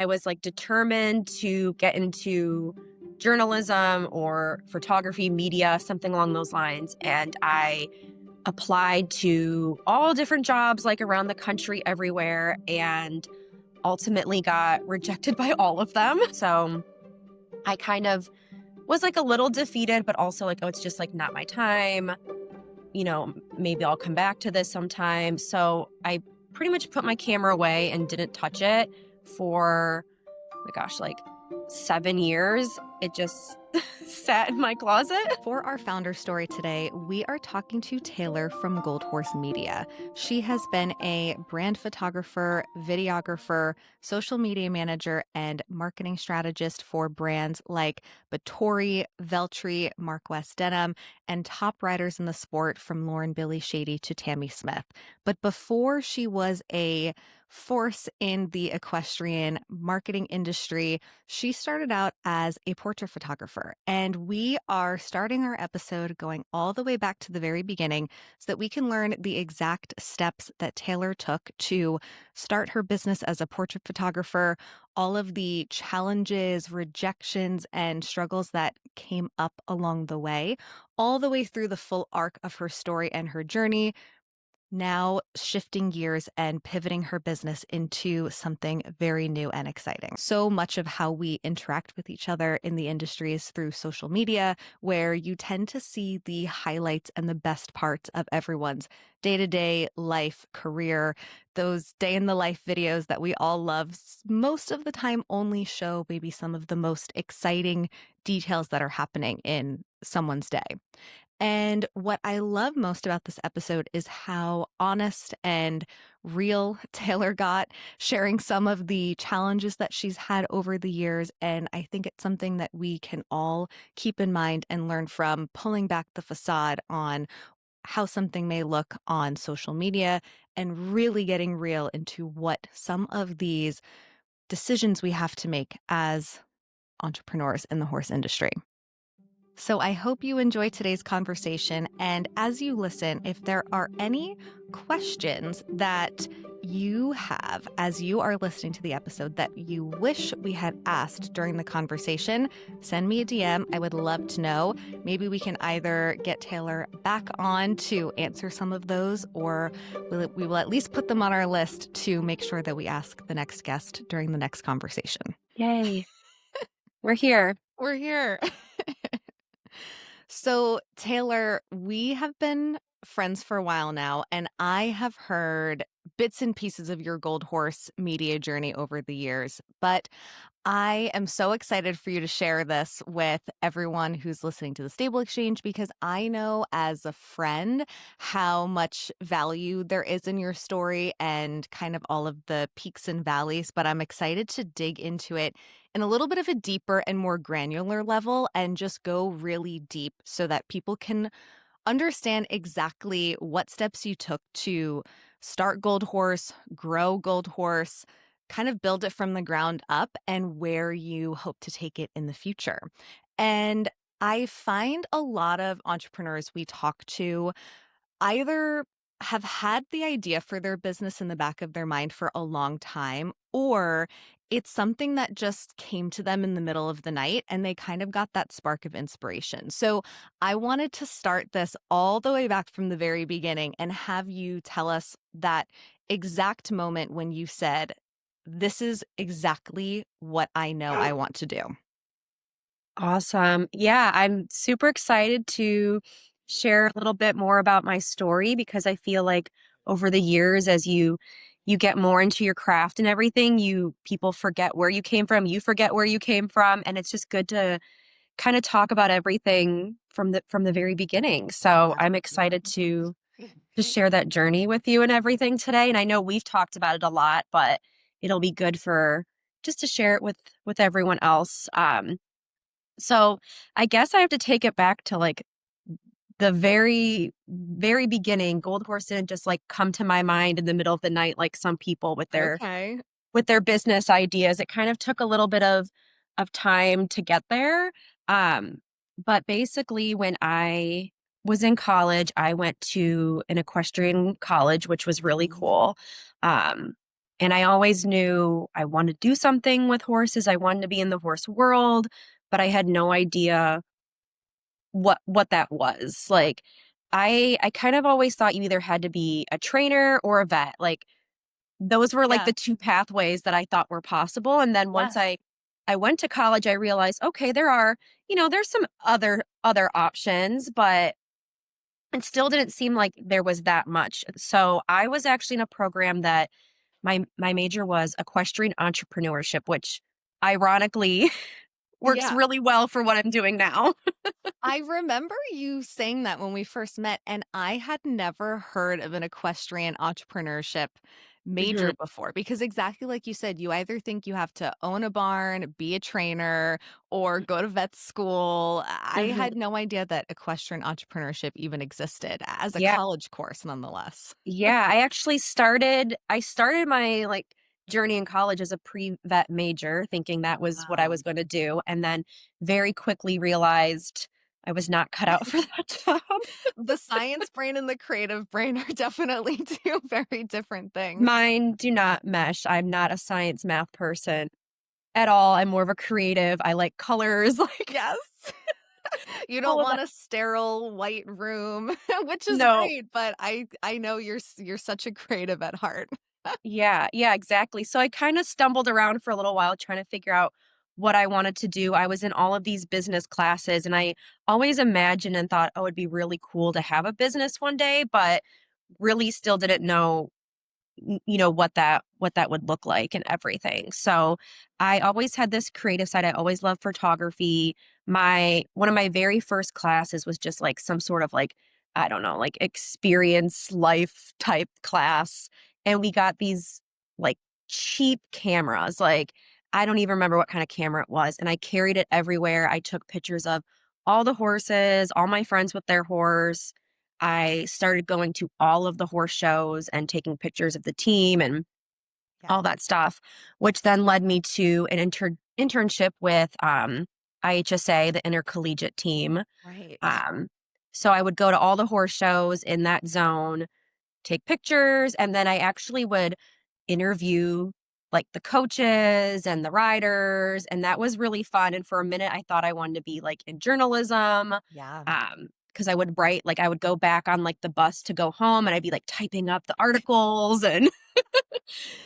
I was like determined to get into journalism or photography, media, something along those lines. And I applied to all different jobs like around the country, everywhere, and ultimately got rejected by all of them. So I kind of was like a little defeated, but also like, oh, it's just like not my time. Maybe I'll come back to this sometime. So I pretty much put my camera away and didn't touch it for, oh my gosh, like 7 years. It just sat in my closet. For our founder story today, we are talking to Taylor from Gold Horse Media. She has been a brand photographer, videographer, social media manager, and marketing strategist for brands like Battori, Veltri, Mark West Denim, and top riders in the sport from Lauren Billy Shady to Tammy Smith. But before she was a force in the equestrian marketing industry, she started out as a portrait photographer. And we are starting our episode going all the way back to the very beginning so that we can learn the exact steps that Taylor took to start her business as a portrait photographer, all of the challenges, rejections, and struggles that came up along the way, all the way through the full arc of her story and her journey, now shifting gears and pivoting her business into something very new and exciting. So much of how we interact with each other in the industry is through social media, where you tend to see the highlights and the best parts of everyone's day-to-day life, career. Those day in the life videos that we all love most of the time only show maybe some of the most exciting details that are happening in someone's day. And what I love most about this episode is how honest and real Taylor got, sharing some of the challenges that she's had over the years. And I think it's something that we can all keep in mind and learn from, pulling back the facade on how something may look on social media and really getting real into what some of these decisions we have to make as entrepreneurs in the horse industry. So I hope you enjoy today's conversation. And as you listen, if there are any questions that you have as you are listening to the episode that you wish we had asked during the conversation, send me a DM. I would love to know. Maybe we can either get Taylor back on to answer some of those, or we will at least put them on our list to make sure that we ask the next guest during the next conversation. Yay. We're here. We're here. So, Taylor, we have been friends for a while now, and I have heard bits and pieces of your Gold Horse media journey over the years. But I am so excited for you to share this with everyone who's listening to the Stable Exchange, because I know as a friend how much value there is in your story and kind of all of the peaks and valleys. But I'm excited to dig into it in a little bit of a deeper and more granular level and just go really deep so that people can understand exactly what steps you took to start Gold Horse, grow Gold Horse, kind of build it from the ground up, and where you hope to take it in the future. And I find a lot of entrepreneurs we talk to either have had the idea for their business in the back of their mind for a long time, or it's something that just came to them in the middle of the night and they kind of got that spark of inspiration. So I wanted to start this all the way back from the very beginning and have you tell us that exact moment when you said, this is exactly what I know I want to do. Awesome. Yeah, I'm super excited to share a little bit more about my story, because I feel like over the years, as you get more into your craft and everything, people forget where you came from, you forget where you came from, and it's just good to kind of talk about everything from the very beginning. So I'm excited to share that journey with you and everything today. And I know we've talked about it a lot, but it'll be good for just to share it with everyone else. So I guess I have to take it back to like the very, very beginning. Gold Horse didn't just like come to my mind in the middle of the night like some people with their business ideas. It kind of took a little bit of time to get there. But basically, when I was in college, I went to an equestrian college, which was really cool. Um, And I always knew I wanted to do something with horses. I wanted to be in the horse world, but I had no idea what that was. Like I kind of always thought you either had to be a trainer or a vet. Like those were like Yeah. the two pathways that I thought were possible. And then once Yes. I went to college, I realized, okay, there are, there's some other options, but it still didn't seem like there was that much. So I was actually in a program that my major was equestrian entrepreneurship, which ironically works Yeah. really well for what I'm doing now. I remember you saying that when we first met, and I had never heard of an equestrian entrepreneurship major Mhm, before because exactly like you said, you either think you have to own a barn, be a trainer, or go to vet school. I mhm. had no idea that equestrian entrepreneurship even existed as a Yeah. college course, nonetheless. Yeah, I started my, like, journey in college as a pre-vet major, thinking that was what I Wow. was gonna do, and then very quickly realized I was not cut out for that job. The science brain and the creative brain are definitely two very different things. Mine do not mesh. I'm not a science math person at all. I'm more of a creative. I like colors, like, Yes. You don't all of want that. a sterile white room, which is No. great, but I know you're such a creative at heart. Yeah, yeah, exactly. So I kinda stumbled around for a little while trying to figure out what I wanted to do. I was in all of these business classes, and I always imagined and thought, "Oh, it'd be really cool to have a business one day," but really still didn't know what that would look like and everything. So I always had this creative side. I always loved photography. My One of my very first classes was just like some sort of like, I don't know, like experience life type class. And we got these like cheap cameras. Like I don't even remember what kind of camera it was. And I carried it everywhere. I took pictures of all the horses, all my friends with their horse. I started going to all of the horse shows and taking pictures of the team and Yeah, all that stuff, which then led me to an internship with IHSA, the intercollegiate team. right. Um, so I would go to all the horse shows in that zone, take pictures, and then I actually would interview like the coaches and the riders, and that was really fun. And for a minute, I thought I wanted to be like in journalism, Yeah. because I would write like I would go back on like the bus to go home, and I'd be like typing up the articles and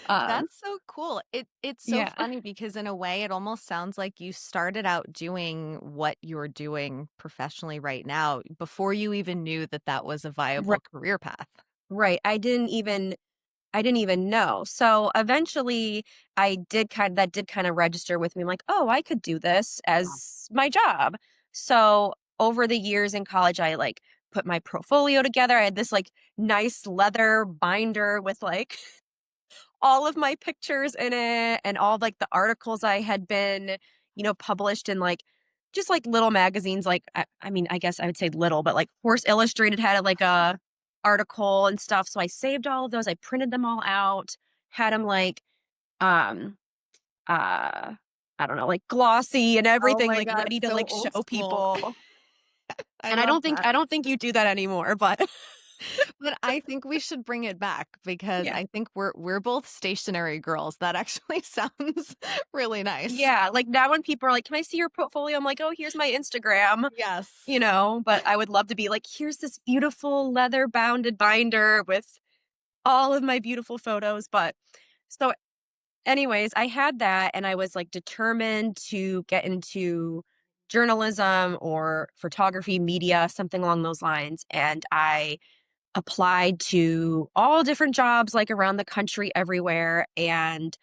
um, That's so cool. It's so yeah, funny because in a way it almost sounds like you started out doing what you're doing professionally right now before you even knew that that was a viable right, career path. right. I didn't even know. So eventually that did kind of register with me. I'm like, oh, I could do this Wow. as my job. So over the years in college, I like put my portfolio together. I had this like nice leather binder with like all of my pictures in it and all like the articles I had been, published in like just like little magazines. Like, I mean, I guess I would say little, but like Horse Illustrated had like a article and stuff. So I saved all of those. I printed them all out, had them like, um, uh, I don't know, like glossy and Oh everything, my like god, ready to so like old show school. people. I And love that. I don't think you do that anymore, but But I think we should bring it back because yeah. I think we're both stationary girls. That actually sounds really nice. Yeah, like now when people are like, "Can I see your portfolio?" I'm like, "Oh, here's my Instagram." Yes. But I would love to be like, "Here's this beautiful leather bounded binder with all of my beautiful photos." But so anyways, I had that and I was like determined to get into journalism or photography, media, something along those lines. And I applied to all different jobs like around the country everywhere and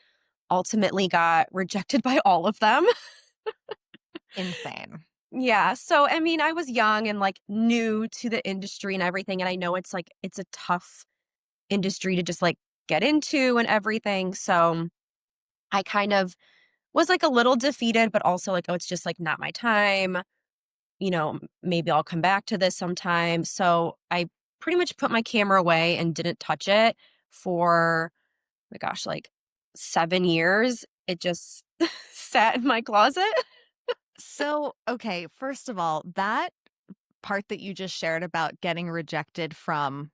ultimately got rejected by all of them. Insane. Yeah, so, I mean, I was young and, like, new to the industry and everything, and I know it's, like it's a tough industry to just, like, get into and everything, so I kind of was, like, a little defeated, but also, like, "Oh, it's just, like, not my time, maybe I'll come back to this sometime," so I pretty much put my camera away and didn't touch it for, my gosh, like, 7 years. It just sat in my closet. So, okay, first of all, that part that you just shared about getting rejected from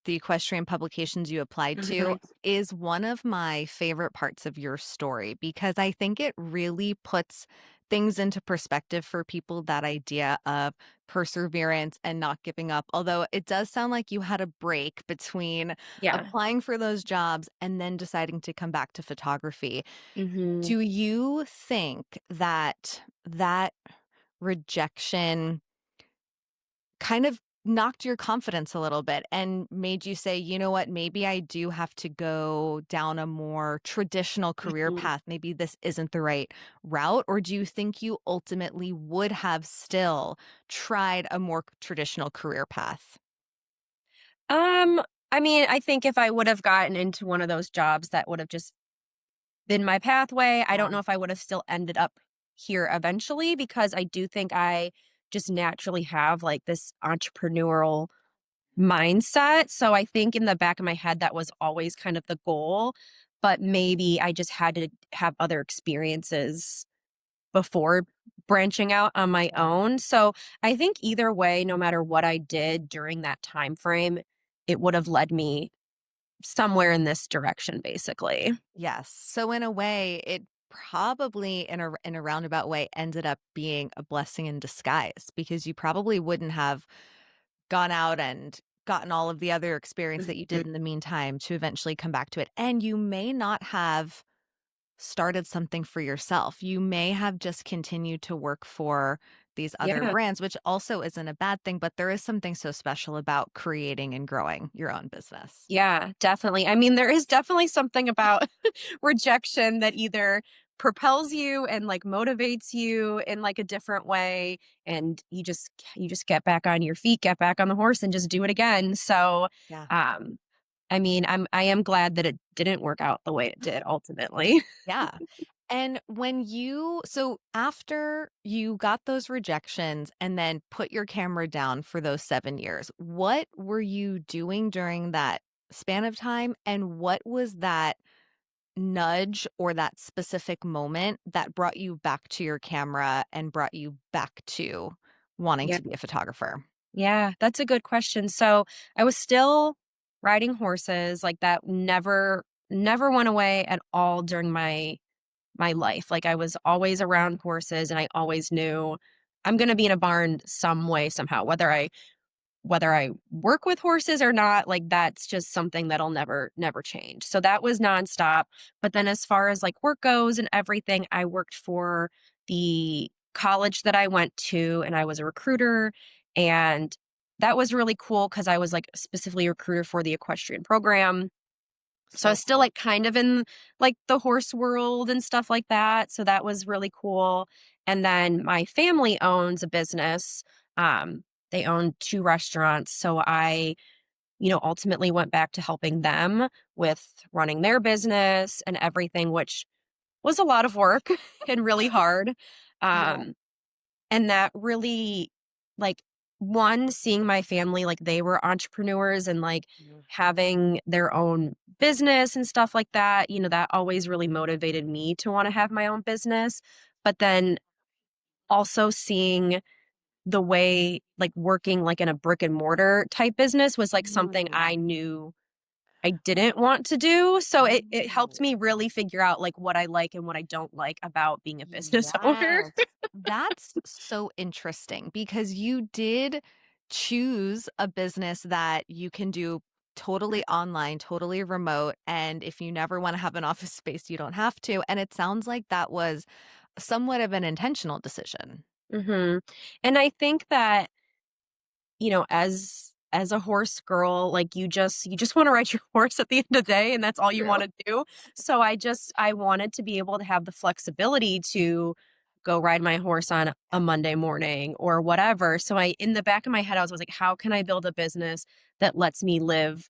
the equestrian publications you applied to Mhm. is one of my favorite parts of your story because I think it really puts things into perspective for people, that idea of perseverance and not giving up. Although it does sound like you had a break between Yeah. applying for those jobs and then deciding to come back to photography. Mhm. Do you think that that rejection kind of knocked your confidence a little bit and made you say, you know what, maybe I do have to go down a more traditional career Mhm. path. Maybe this isn't the right route. Or do you think you ultimately would have still tried a more traditional career path? Um, I mean, I think if I would have gotten into one of those jobs, that would have just been my pathway. I don't Yeah. know if I would have still ended up here eventually because I do think I just naturally have like this entrepreneurial mindset. So I think in the back of my head, that was always kind of the goal. But maybe I just had to have other experiences before branching out on my Yeah. own. So I think either way, no matter what I did during that time frame, it would have led me somewhere in this direction, basically. Yes. So in a way, it probably in a roundabout way ended up being a blessing in disguise because you probably wouldn't have gone out and gotten all of the other experience that you Mhm. did in the meantime to eventually come back to it. And you may not have started something for yourself. You may have just continued to work for these other Yeah. brands, which also isn't a bad thing, but there is something so special about creating and growing your own business. Yeah, definitely. I mean, there is definitely something about rejection that either propels you and like motivates you in like a different way and you just get back on your feet, get back on the horse and just do it again. So, Yeah. um I mean, I am glad that it didn't work out the way it did ultimately. Yeah. And when so after you got those rejections and then put your camera down for those 7 years, what were you doing during that span of time? And what was that nudge or that specific moment that brought you back to your camera and brought you back to wanting Yeah. to be a photographer? Yeah, that's a good question. So, I was still riding horses, like that never went away at all during my life. Like I was always around horses and I always knew I'm going to be in a barn some way somehow, whether I work with horses or not, like that's just something that'll never change. So that was nonstop. But then as far as like work goes and everything, I worked for the college that I went to and I was a recruiter, and that was really cool cuz I was like specifically a recruiter for the equestrian program. So I So was still, cool. like, kind of in, like, the horse world and stuff like that, so that was really cool, and then my family owns a business, they own 2 restaurants, so I ultimately went back to helping them with running their business and everything, which was a lot of work and really hard, Yeah. um and that really, like, one, seeing my family, like, they were entrepreneurs and, like, having their own business and stuff like that, that always really motivated me to wanna have my own business. But then also seeing the way, like, working, like, in a brick and mortar type business was, like, something Ooh. I knew I didn't want to do. So it helped Oh. me really figure out, like, what I like and what I don't like about being a business owner. Yes. That's so interesting because you did choose a business that you can do totally online, totally remote. And if you never want to have an office space, you don't have to. And it sounds like that was somewhat of an intentional decision. Mhm. And I think that, as a horse girl, like you just wanna ride your horse at the end of the day, and that's all you True. wanna do. So I wanted to be able to have the flexibility to go ride my horse on a Monday morning or whatever. So I in the back of my head, I was like, "How can I build a business that lets me live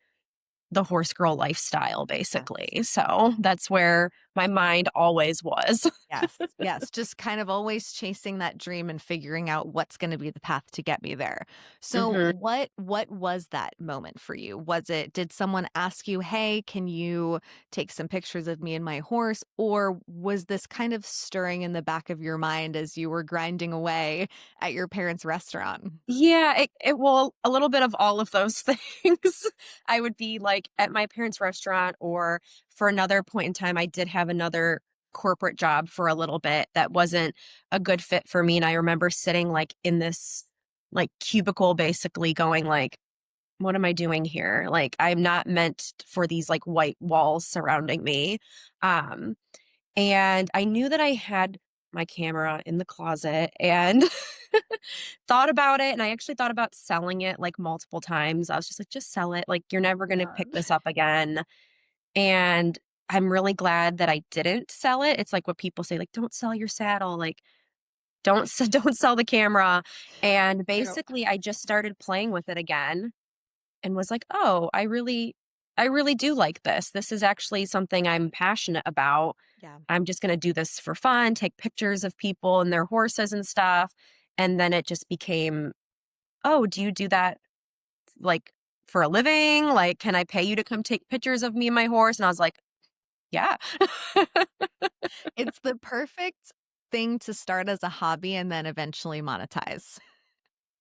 the horse girl lifestyle," Yes. basically. So that's where my mind always was. Yes, yes, just kind of always chasing that dream and figuring out what's gonna be the path to get me there. So hmm what was that moment for you? Was it did someone ask you, "Hey, can you take some pictures of me and my horse?" Or was this kind of stirring in the back of your mind as you were grinding away at your parents' restaurant? Yeah, it well, a little bit of all of those things. I would be like at my parents' restaurant, or for another point in time, I did have another corporate job for a little bit that wasn't a good fit for me. And I remember sitting like in this like cubicle basically going like, what am I doing here? Like I'm not meant for these like white walls surrounding me. Um and I knew that I had my camera in the closet and thought about it. And I actually thought about selling it like multiple times. I was just like, just sell it. Like, you're never going to Yeah. pick this up again. And I'm really glad that I didn't sell it. It's like what people say, like, don't sell your saddle. Like, don't sell the camera. And True. basically, I just started playing with it again and was like, oh, I really do like this. This is actually something I'm passionate about. Yeah. I'm just going to do this for fun, take pictures of people and their horses and stuff. And then it just became, oh, do you do that like for a living? Like, can I pay you to come take pictures of me and my horse? And I was like, yeah. It's the perfect thing to start as a hobby and then eventually monetize.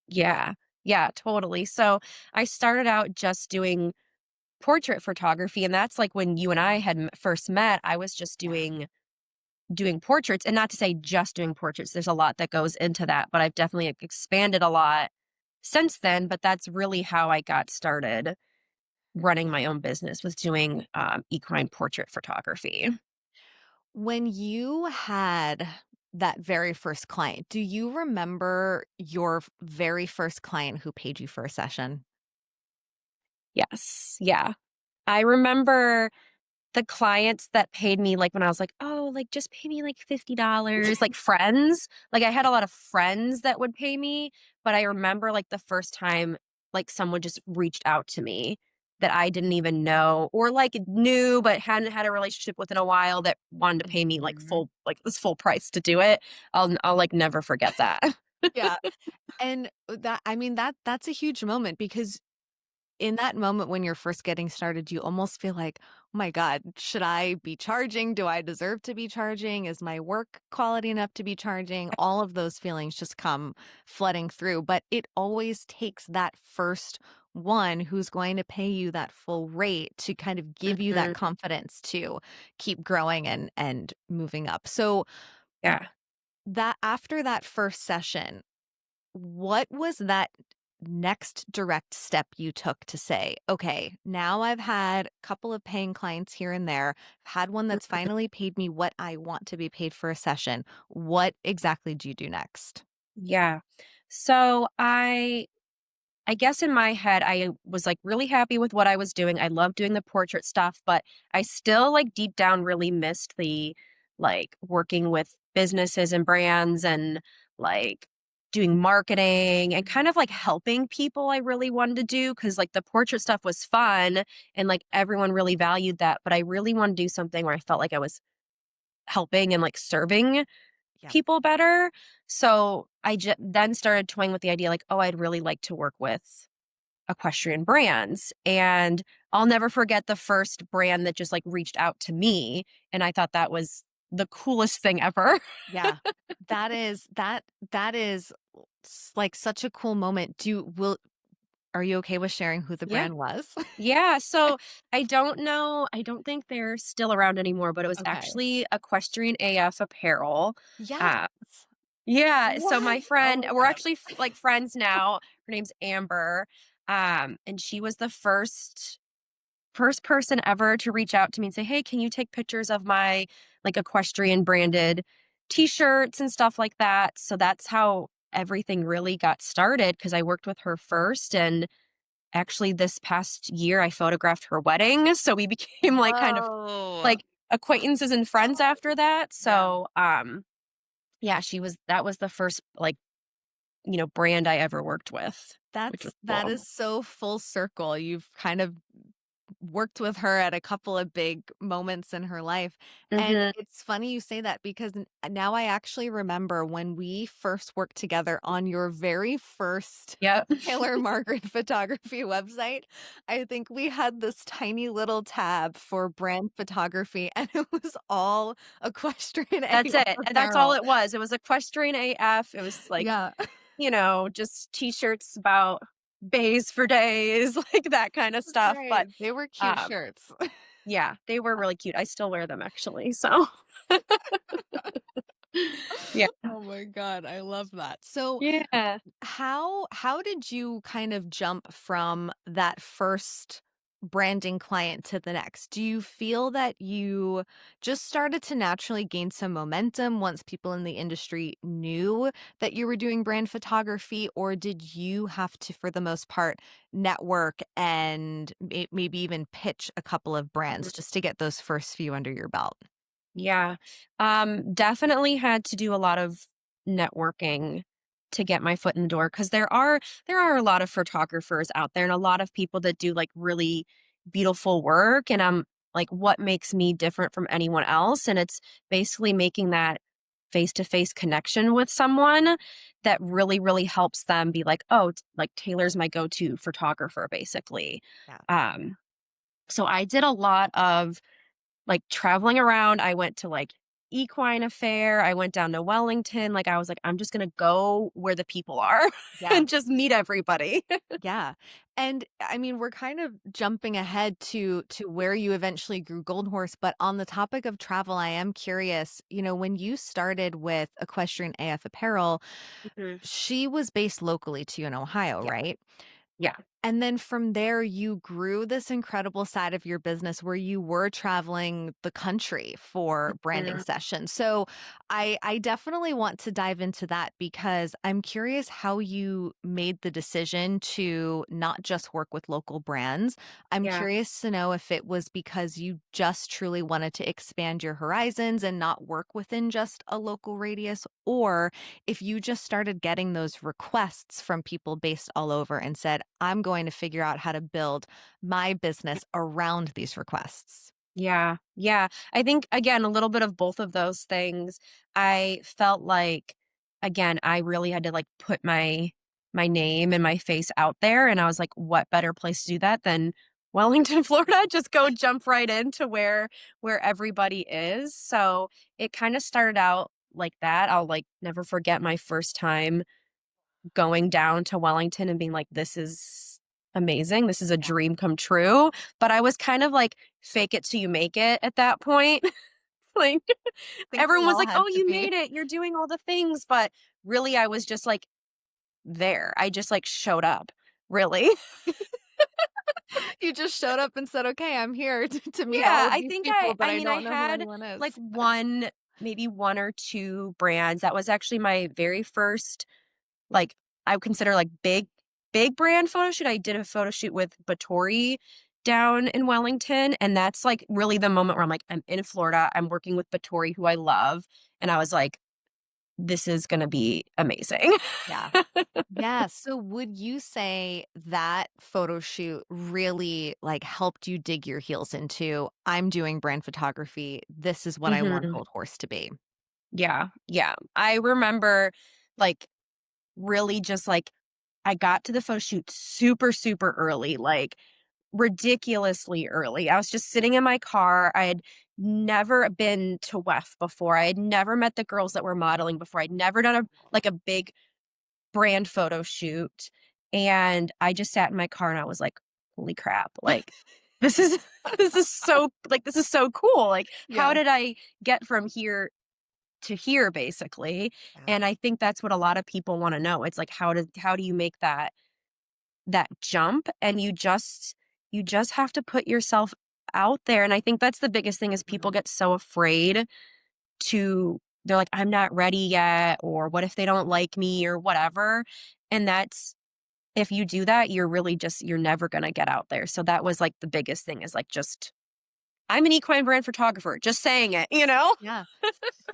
Yeah. Yeah, totally. So I started out just doing portrait photography. And that's like when you and I had first met, I was just Yeah. doing portraits, and not to say just doing portraits. There's a lot that goes into that, but I've definitely expanded a lot since then. But that's really how I got started running Yeah. my own business, was doing equine portrait photography. When you had that very first client, do you remember your very first client who paid you for a session? Yes. Yeah. I remember the clients that paid me, like, when I was like, "Oh, like, just pay me, like, $50," like, friends. Like, I had a lot of friends that would pay me, but I remember, like, the first time, like, someone just reached out to me that I didn't even know, or, like, knew but hadn't had a relationship with in a while, that wanted to pay me, like, Mhm. this full price to do it. I'll, like, never forget that. Yeah, and that I mean, that's a huge moment because in that moment when you're first getting started, you almost feel like, "Oh my god, should I be charging? Do I deserve to be charging? Is my work quality enough to be charging?" All of those feelings just come flooding through, but it always takes that first one who's going to pay you that full rate to kind of give you that Mhm. confidence to keep growing and moving up. So, Yeah. that after that first session, what was that next direct step you took to say, "Okay, now I've had a couple of paying clients here and there, had one that's finally paid me what I want to be paid for a session." What exactly do you do next? Yeah. So I guess in my head, I was like really happy with what I was doing. I love doing the portrait stuff, but I still like deep down really missed the like working with businesses and brands and like doing marketing and kind of like helping people. I really wanted to do because like the portrait stuff was fun and like everyone really valued that. But I really want to do something where I felt like I was helping and like serving Yeah. people better. So then started toying with the idea like, oh, I'd really like to work with equestrian brands. And I'll never forget the first brand that just like reached out to me. And I thought that was the coolest thing ever. Yeah. That is like such a cool moment. Are you okay with sharing who the Yeah. brand was? Yeah. So I don't know. I don't think they're still around anymore, but it was Okay. actually Equestrian AF apparel. Yes. Uh, yeah. So What? my Oh friend, my we're god. actually like friends now. Her name's Amber. And she was the first person ever to reach out to me and say, "Hey, can you take pictures of my like equestrian branded t-shirts and stuff like that?" So that's how everything really got started because I worked with her first, and actually this past year I photographed her wedding, so we became like kind of Whoa. like acquaintances and friends after that. Yeah. So, yeah, that was the first like, brand I ever worked with, which was That cool. is so full circle. You've kind of worked with her at a couple of big moments in her life. And Hmm. it's funny you say that because now I actually remember when we first worked together on your very first Yep. Taylor Margaret photography website. I think we had this tiny little tab for brand photography, and it was all equestrian That's AF it. That's all apparel. it was. It was equestrian AF. It was like, Yeah. just t-shirts about bays for days, like that kind of That's stuff. But right. They were cute um shirts. yeah, they were really cute. I still wear them actually. So yeah. Oh my god, I love that. So, Yeah. how did you kind of jump from that first branding client to the next? Do you feel that you just started to naturally gain some momentum once people in the industry knew that you were doing brand photography, or did you have to, for the most part, network and maybe even pitch a couple of brands just to get those first few under your belt? Yeah. Definitely had to do a lot of networking to get my foot in the door because there are a lot of photographers out there and a lot of people that do like really beautiful work. And I'm like, what makes me different from anyone else? And it's basically making that face-to-face connection with someone that really, really helps them be like, oh, like Taylor's my go-to photographer, basically. Yeah. Um, so I did a lot of like, traveling around. I went to, like, Equine Affair, I went down to Wellington, like, I was like, "I'm just gonna go where the people are Yeah. and just meet everybody." Yeah. And I mean, we're kind of jumping ahead to where you eventually grew Gold Horse, but on the topic of travel, I am curious, when you started with Equestrian AF Apparel, Mhm. she was based locally to you in Ohio, Yeah, right? yeah. And then from there, you grew this incredible side of your business where you were traveling the country for branding Mhm. sessions. So I definitely want to dive into that because I'm curious how you made the decision to not just work with local brands. I'm Yeah, curious to know if it was because you just truly wanted to expand your horizons and not work within just a local radius, or if you just started getting those requests from people based all over and said, I'm going to figure out how to build my business around these requests. yeah, yeah. I think, again, a little bit of both of those things. I felt like, again, I really had to, like, put my name and my face out there, and I was like, "What better place to do that than Wellington, Florida?" Just go jump right into where everybody is. So, it kinda started out like that. I'll, like, never forget my first time going down to Wellington and being like, "This is amazing. This is a Yeah. dream come true." But I was kind of like fake it till you make it at that point. Like, I think we everyone was all like, had "Oh, to you be. made it. You're doing all the things." But really, I was just like there. I just like showed up, really. You just showed up and said, okay, I'm here to meet all Yeah, of I these think people, but I I mean, I don't know who had anyone like is. maybe one or two brands. That was actually my very first, like, I would consider, like, big brand photo shoot. I did a photo shoot with Batory down in Wellington, and that's, like, really the moment where I'm like, I'm in Florida, I'm working with Batory, who I love, and I was like, "This is gonna be amazing." Yeah. Yeah. So would you say that photo shoot really like helped you dig your heels into I'm doing brand photography. This is what I want Mhm. Gold Horse to be. Yeah, yeah. I remember, like, really just, like, I got to the photo shoot super, super early, like, ridiculously early. I was just sitting in my car. I had never been to WEF before. I had never met the girls that were modeling before. I'd never done a big brand photo shoot. And I just sat in my car and I was like, holy crap, like this is this is so cool. Like, how Yeah. did I get from here to here basically? Yeah. And I think that's what a lot of people want to know. It's like, how do you make that jump? And you just have to put yourself out there. And I think that's the biggest thing is people Mhm. get so afraid they're like, I'm not ready yet, or what if they don't like me or whatever. And that's if you do that, you're never gonna get out there. So that was like the biggest thing is like just I'm an equine brand photographer, just saying it, you know? Yeah.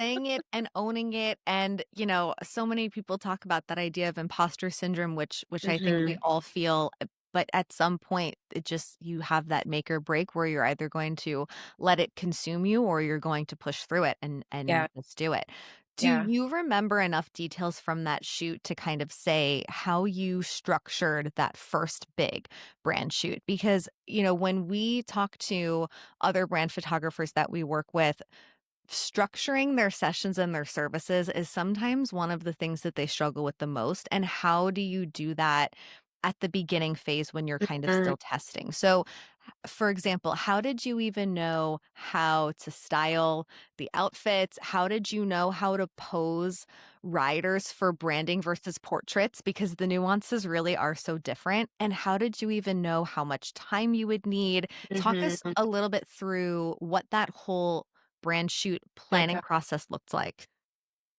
Saying it and owning it. And, so many people talk about that idea of imposter syndrome, which I think we Mhm. all feel. but at some point it just you have that make or break where you're either going to let it consume you or you're going to push through it and Yeah. just do it. Do Yeah. you remember enough details from that shoot to kind of say how you structured that first big brand shoot? Because, when we talk to other brand photographers that we work with, structuring their sessions and their services is sometimes one of the things that they struggle with the most. And how do you do that at the beginning phase when you're kind of Mhm. still testing? So, for example, how did you even know how to style the outfits? How did you know how to pose riders for branding versus portraits? Because the nuances really are so different. And how did you even know how much time you would need? Talk us Mhm. a little bit through what that whole brand shoot My planning God. process looked like.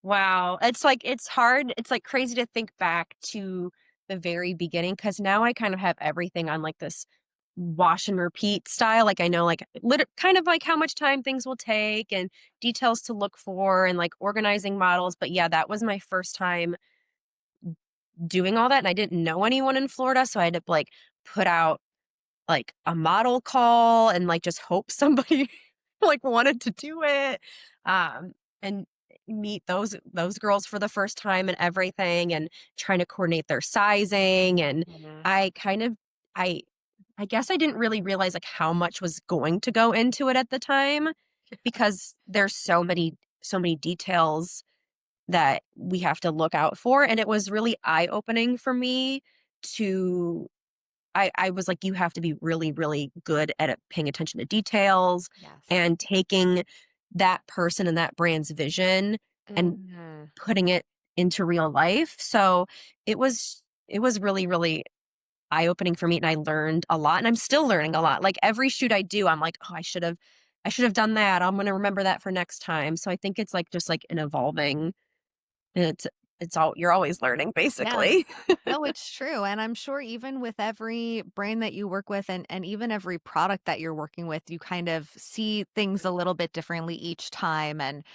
Wow. It's like it's hard. It's like crazy to think back to the very beginning because now I kind of have everything on like this wash and repeat style. Like I know like kind of like how much time things will take and details to look for and like organizing models. But yeah, that was my first time doing all that and I didn't know anyone in Florida, so I had to like put out like a model call and like just hope somebody like wanted to do it. And meet those girls for the first time and everything and trying to coordinate their sizing and Mhm. I kind of I I guess I didn't really realize like how much was going to go into it at the time because there's so many details that we have to look out for and it was really eye-opening for me to I was like, you have to be really, really good at it, paying attention to details Yes. and taking that person and that brand's vision and Mhm. putting it into real life. So it was really, really eye-opening for me and I learned a lot and I'm still learning a lot. Like every shoot I do, I'm like, oh, I should have done that. I'm gonna remember that for next time. So I think it's like just like an evolving and it's all you're always learning Yeah. basically. No, it's true, and I'm sure even with every brand that you work with and even every product that you're working with, you kind of see things a little bit differently each time, and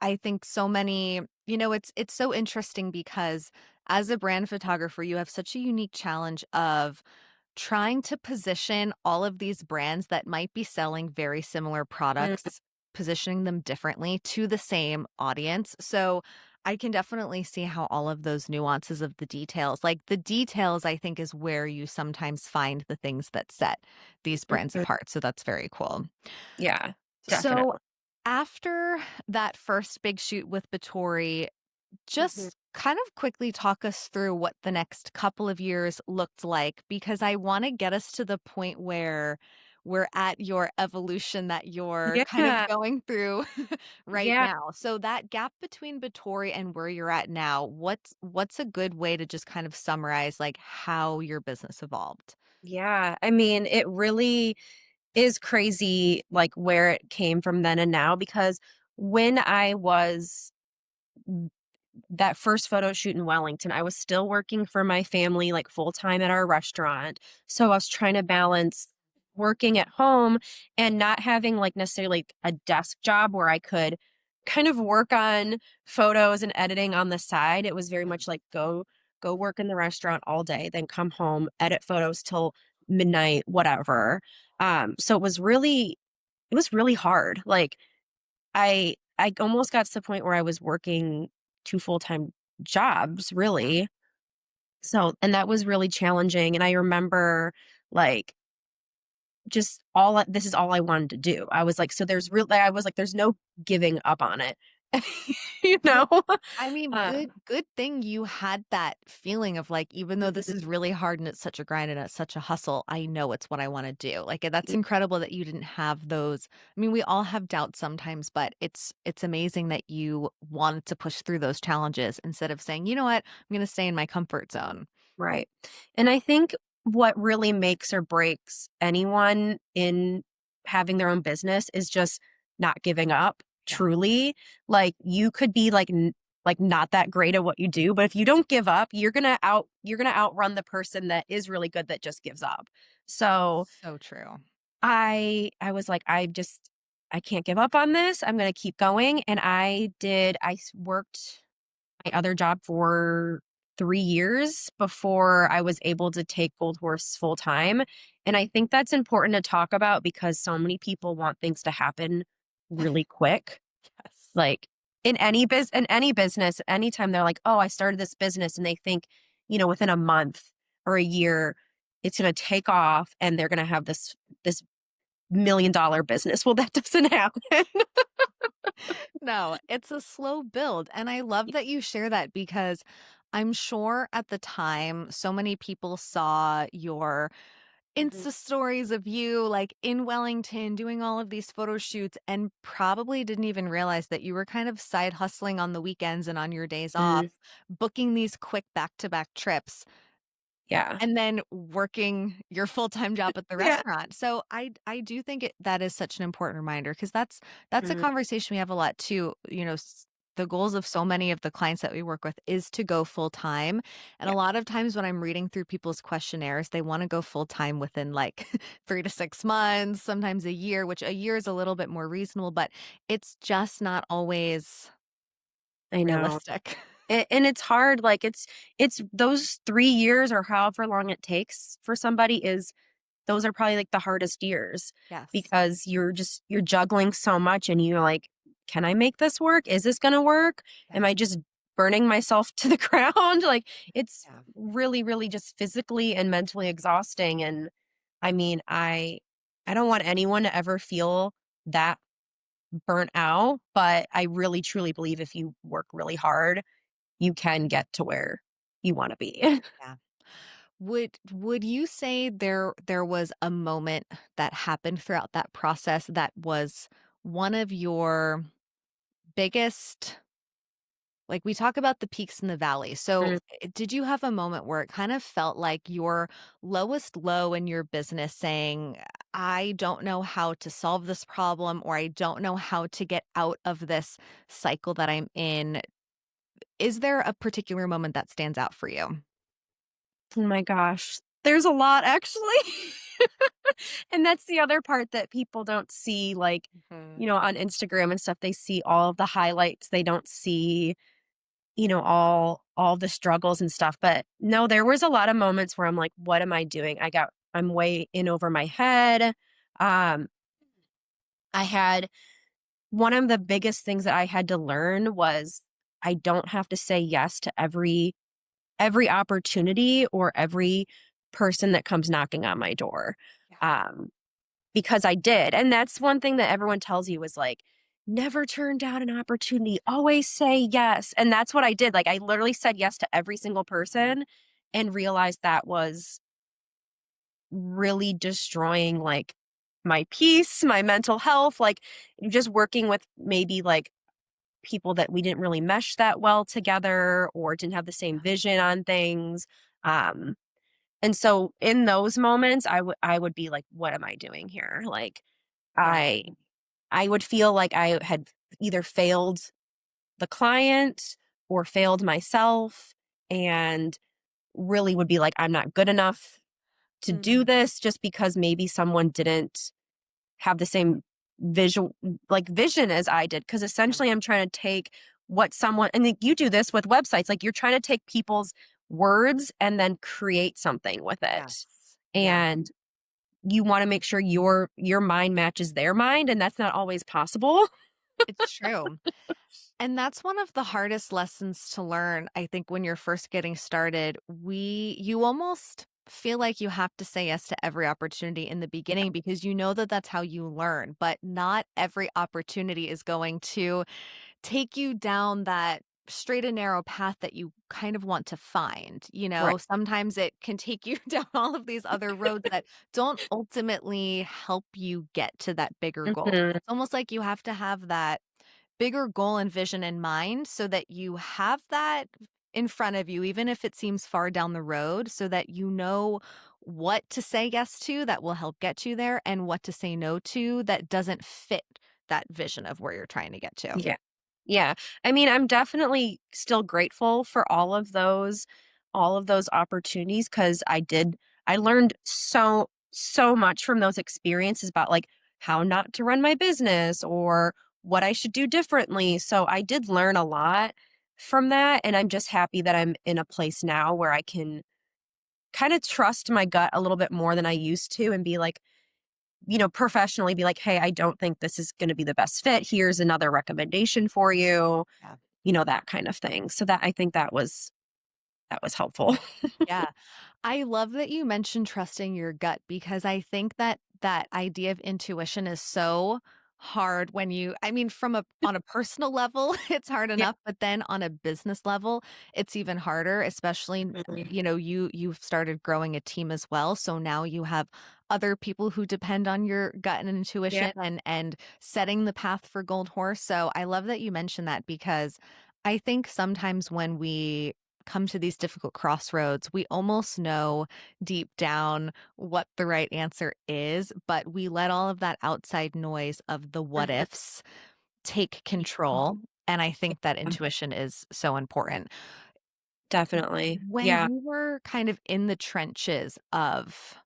I think so many it's so interesting because as a brand photographer, you have such a unique challenge of trying to position all of these brands that might be selling very similar Mm, products, positioning them differently to the same audience. So I can definitely see how all of those nuances of the details, like the details, I think is where you sometimes find the things that set these brands mhm. apart. So that's very cool. Yeah, So definitely. after that first big shoot with Batory, Mhm. just kind of quickly talk us through what the next couple of years looked like because I want to get us to the point where we're at your evolution that you're kind of Yeah, going through right yeah, now. So that gap between Batory and where you're at now, what's a good way to just kind of summarize like how your business evolved? yeah. I mean, it really is crazy, like, where it came from then and now because when I was that first photo shoot in Wellington, I was still working for my family, like, full-time at our restaurant, so I was trying to balance working at home and not having, like, necessarily, like, a desk job where I could kind of work on photos and editing on the side. It was very Yeah. much like, go work in the restaurant all day, then come home, edit photos till midnight, whatever. So it was really hard. Like, I almost got to the point where I was working 2 full-time jobs, Yeah. really. So and that was really challenging, and I remember, like, just this is all I wanted to do. I was like, so there's real I was like, "There's no giving up on it." You Well, know? I mean, Uh, good thing you had that feeling of like, even though this mhm, is really hard and it's such a grind and it's such a hustle, I know it's what I want to do. Like that's incredible that you didn't have those. I mean, we all have doubts sometimes, but it's amazing that you wanted to push through those challenges instead of saying, you know what, I'm gonna stay in my comfort zone. right. And I think what really makes or breaks anyone in having their own business is just not giving up, Yeah. truly. Like, you could be, like, not that great at what you do, but if you don't give up, you're gonna outrun the person that is really good that just gives up. So, So true. I was like, I can't give up on this. I'm gonna keep going." And I worked my other job for 3 years before I was able to take Gold Horse full time. And I think that's important to talk about because so many people want things to happen really quick. Yes. Like in any business, anytime they're like, "Oh, I started this business," and they think, within a month or a year, it's going to take off and they're going to have this $1 million business. Well, that doesn't happen. No, it's a slow build. And I love that you share that because I'm sure at the time, so many people saw your Mhm. Insta stories of you like in Wellington doing all of these photo shoots and probably didn't even realize that you were kind of side hustling on the weekends and on your days off, Mm, booking these quick back to back trips yeah. and then working your full-time job at the Yeah. restaurant. So I do think that is such an important reminder because that's a Mm, conversation we have a lot too. The goals of so many of the clients that we work with is to go full time. And a yeah. lot of times when I'm reading through people's questionnaires, they want to go full time within like 3 to 6 months, sometimes a year, which a year is a little bit more reasonable, but it's just not always I know. realistic. And it's hard. Like it's those 3 years or however long it takes for somebody is those are probably like the hardest years Yes. because you're juggling so much and you're like, can I make this work? Is this going to work? Am Yeah. I just burning myself to the ground? Like it's Yeah. really, really just physically and mentally exhausting. And I mean, I don't want anyone to ever feel that burnt out, but I really truly believe if you work really hard, you can get to where you want to be. Yeah. Would you say there was a moment that happened throughout that process that was one of your biggest like we talk about the peaks and the valleys. So, did you have a moment where it kind of felt like your lowest low in your business saying, I don't know how to solve this problem or I don't know how to get out of this cycle that I'm in? Is there a particular moment that stands out for you? Oh my gosh. There's a lot actually. And that's the other part that people don't see, like, Mhm. on Instagram and stuff. They see all of the highlights. They don't see, all the struggles and stuff. But no, there was a lot of moments where I'm like, what am I doing? I'm way in over my head. Um, I had one of the biggest things that I had to learn was I don't have to say yes to every opportunity or every person that comes knocking on my door. Yeah. Um, because I did. And that's one thing that everyone tells you is like, never turn down an opportunity, always say yes. And that's what I did. Like, I literally said yes to every single person and realized that was really destroying like my peace, my mental health, like just working with maybe like people that we didn't really mesh that well together or didn't have the same vision on things. Um, and so in those moments, I would be like, what am I doing here? Like Yeah. I I would feel like I had either failed the client or failed myself and really would be like, I'm not good enough to do Mm, this just because maybe someone didn't have the same visual like vision as I did. Cause yeah. essentially I'm trying to take what someone and you do this with websites, like you're trying to take people's words and then create something with it. Yes. Yeah. And you want to make sure your mind matches their mind, and that's not always possible. It's true. And that's one of the hardest lessons to learn, I think, when you're first getting started. You almost feel like you have to say yes to every opportunity in the Yeah. beginning because you know that that's how you learn, but not every opportunity is going to take you down that straight and narrow path that you kind of want to find. Right. Sometimes it can take you down all of these other roads that don't ultimately help you get to that bigger goal. Mhm. It's almost like you have to have that bigger goal and vision in mind so that you have that in front of you, even if it seems far down the road, so that you know what to say yes to that will help get you there and what to say no to that doesn't fit that vision of where you're trying to get to. Yeah. Yeah. I mean, I'm definitely still grateful for all of those opportunities because I learned so much from those experiences about like how not to run my business or what I should do differently. So I did learn a lot from that. And I'm just happy that I'm in a place now where I can kind of trust my gut a little bit more than I used to and be like, professionally be like, hey, I don't think this is going to be the best fit. Here's another recommendation for you, Yeah. that kind of thing. So that I think that was helpful. Yeah. I love that you mentioned trusting your gut because I think that that idea of intuition is so hard when I mean, on a personal level, it's hard Yeah. enough, but then on a business level, it's even harder, especially, Mhm. you've started growing a team as well. So now you have other people who depend on your gut and Yeah. intuition and setting the path for Gold Horse. So I love that you mentioned that because I think sometimes when we come to these difficult crossroads, we almost know deep down what the right answer is, but we let all of that outside noise of the what Mhm. ifs take control. Mhm. And I think that Yeah, intuition is so important. definitely. When Yeah. you were kind of in the trenches of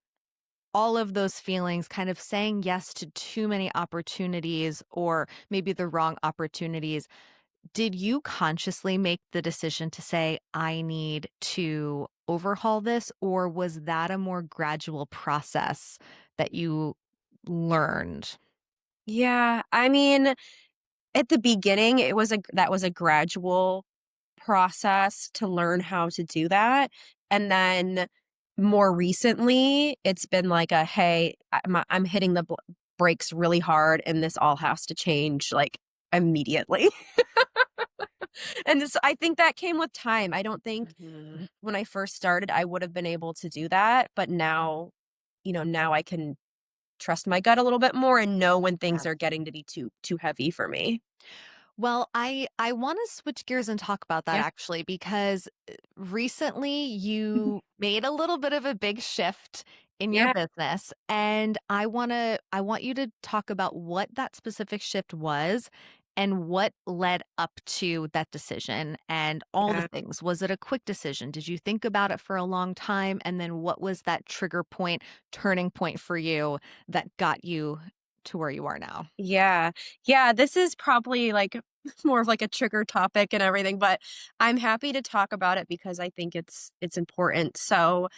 all of those feelings, kind of saying yes to too many opportunities or maybe the wrong opportunities, did you consciously make the decision to say, I need to overhaul this? Or was that a more gradual process that you learned? Yeah. I mean, at the beginning, that was a gradual process to learn how to do that. And then more recently, it's been like hey, I'm hitting the brakes really hard and this all has to change like immediately. And I think that came with time. I don't think Mhm. when I first started, I would have been able to do that. But now, now I can trust my gut a little bit more and know when things are getting to be too heavy for me. Well, I want to switch gears and talk about that Yeah. actually because recently Mhm. you made a little bit of a big shift in your Yeah. business and I want you to talk about what that specific shift was and what led up to that decision and all the Yeah. things. Was it a quick decision? Did you think about it for a long time and then what was that trigger point, turning point for you that got you to where you are now? Yeah. Yeah, this is probably, like, more of, like, a trigger topic and everything, but I'm happy to talk about it because I think it's important. So,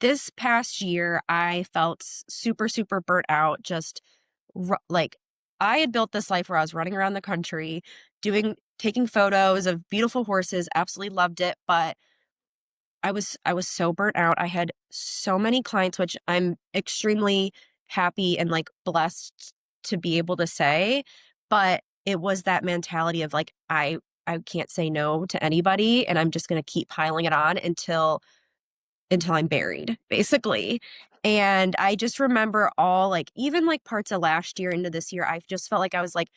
this past year, I felt super, super burnt out, just like, I had built this life where I was running around the country, taking photos of beautiful horses, absolutely loved it, but I was so burnt out. I had so many clients, which I'm extremely happy and, like, blessed to be able to say, but it was that mentality of, like, I can't say no to anybody, and I'm just gonna keep piling it on until I'm buried, basically. And I just remember all, like, even, like, parts of last year into this year, I've just felt like I was, like,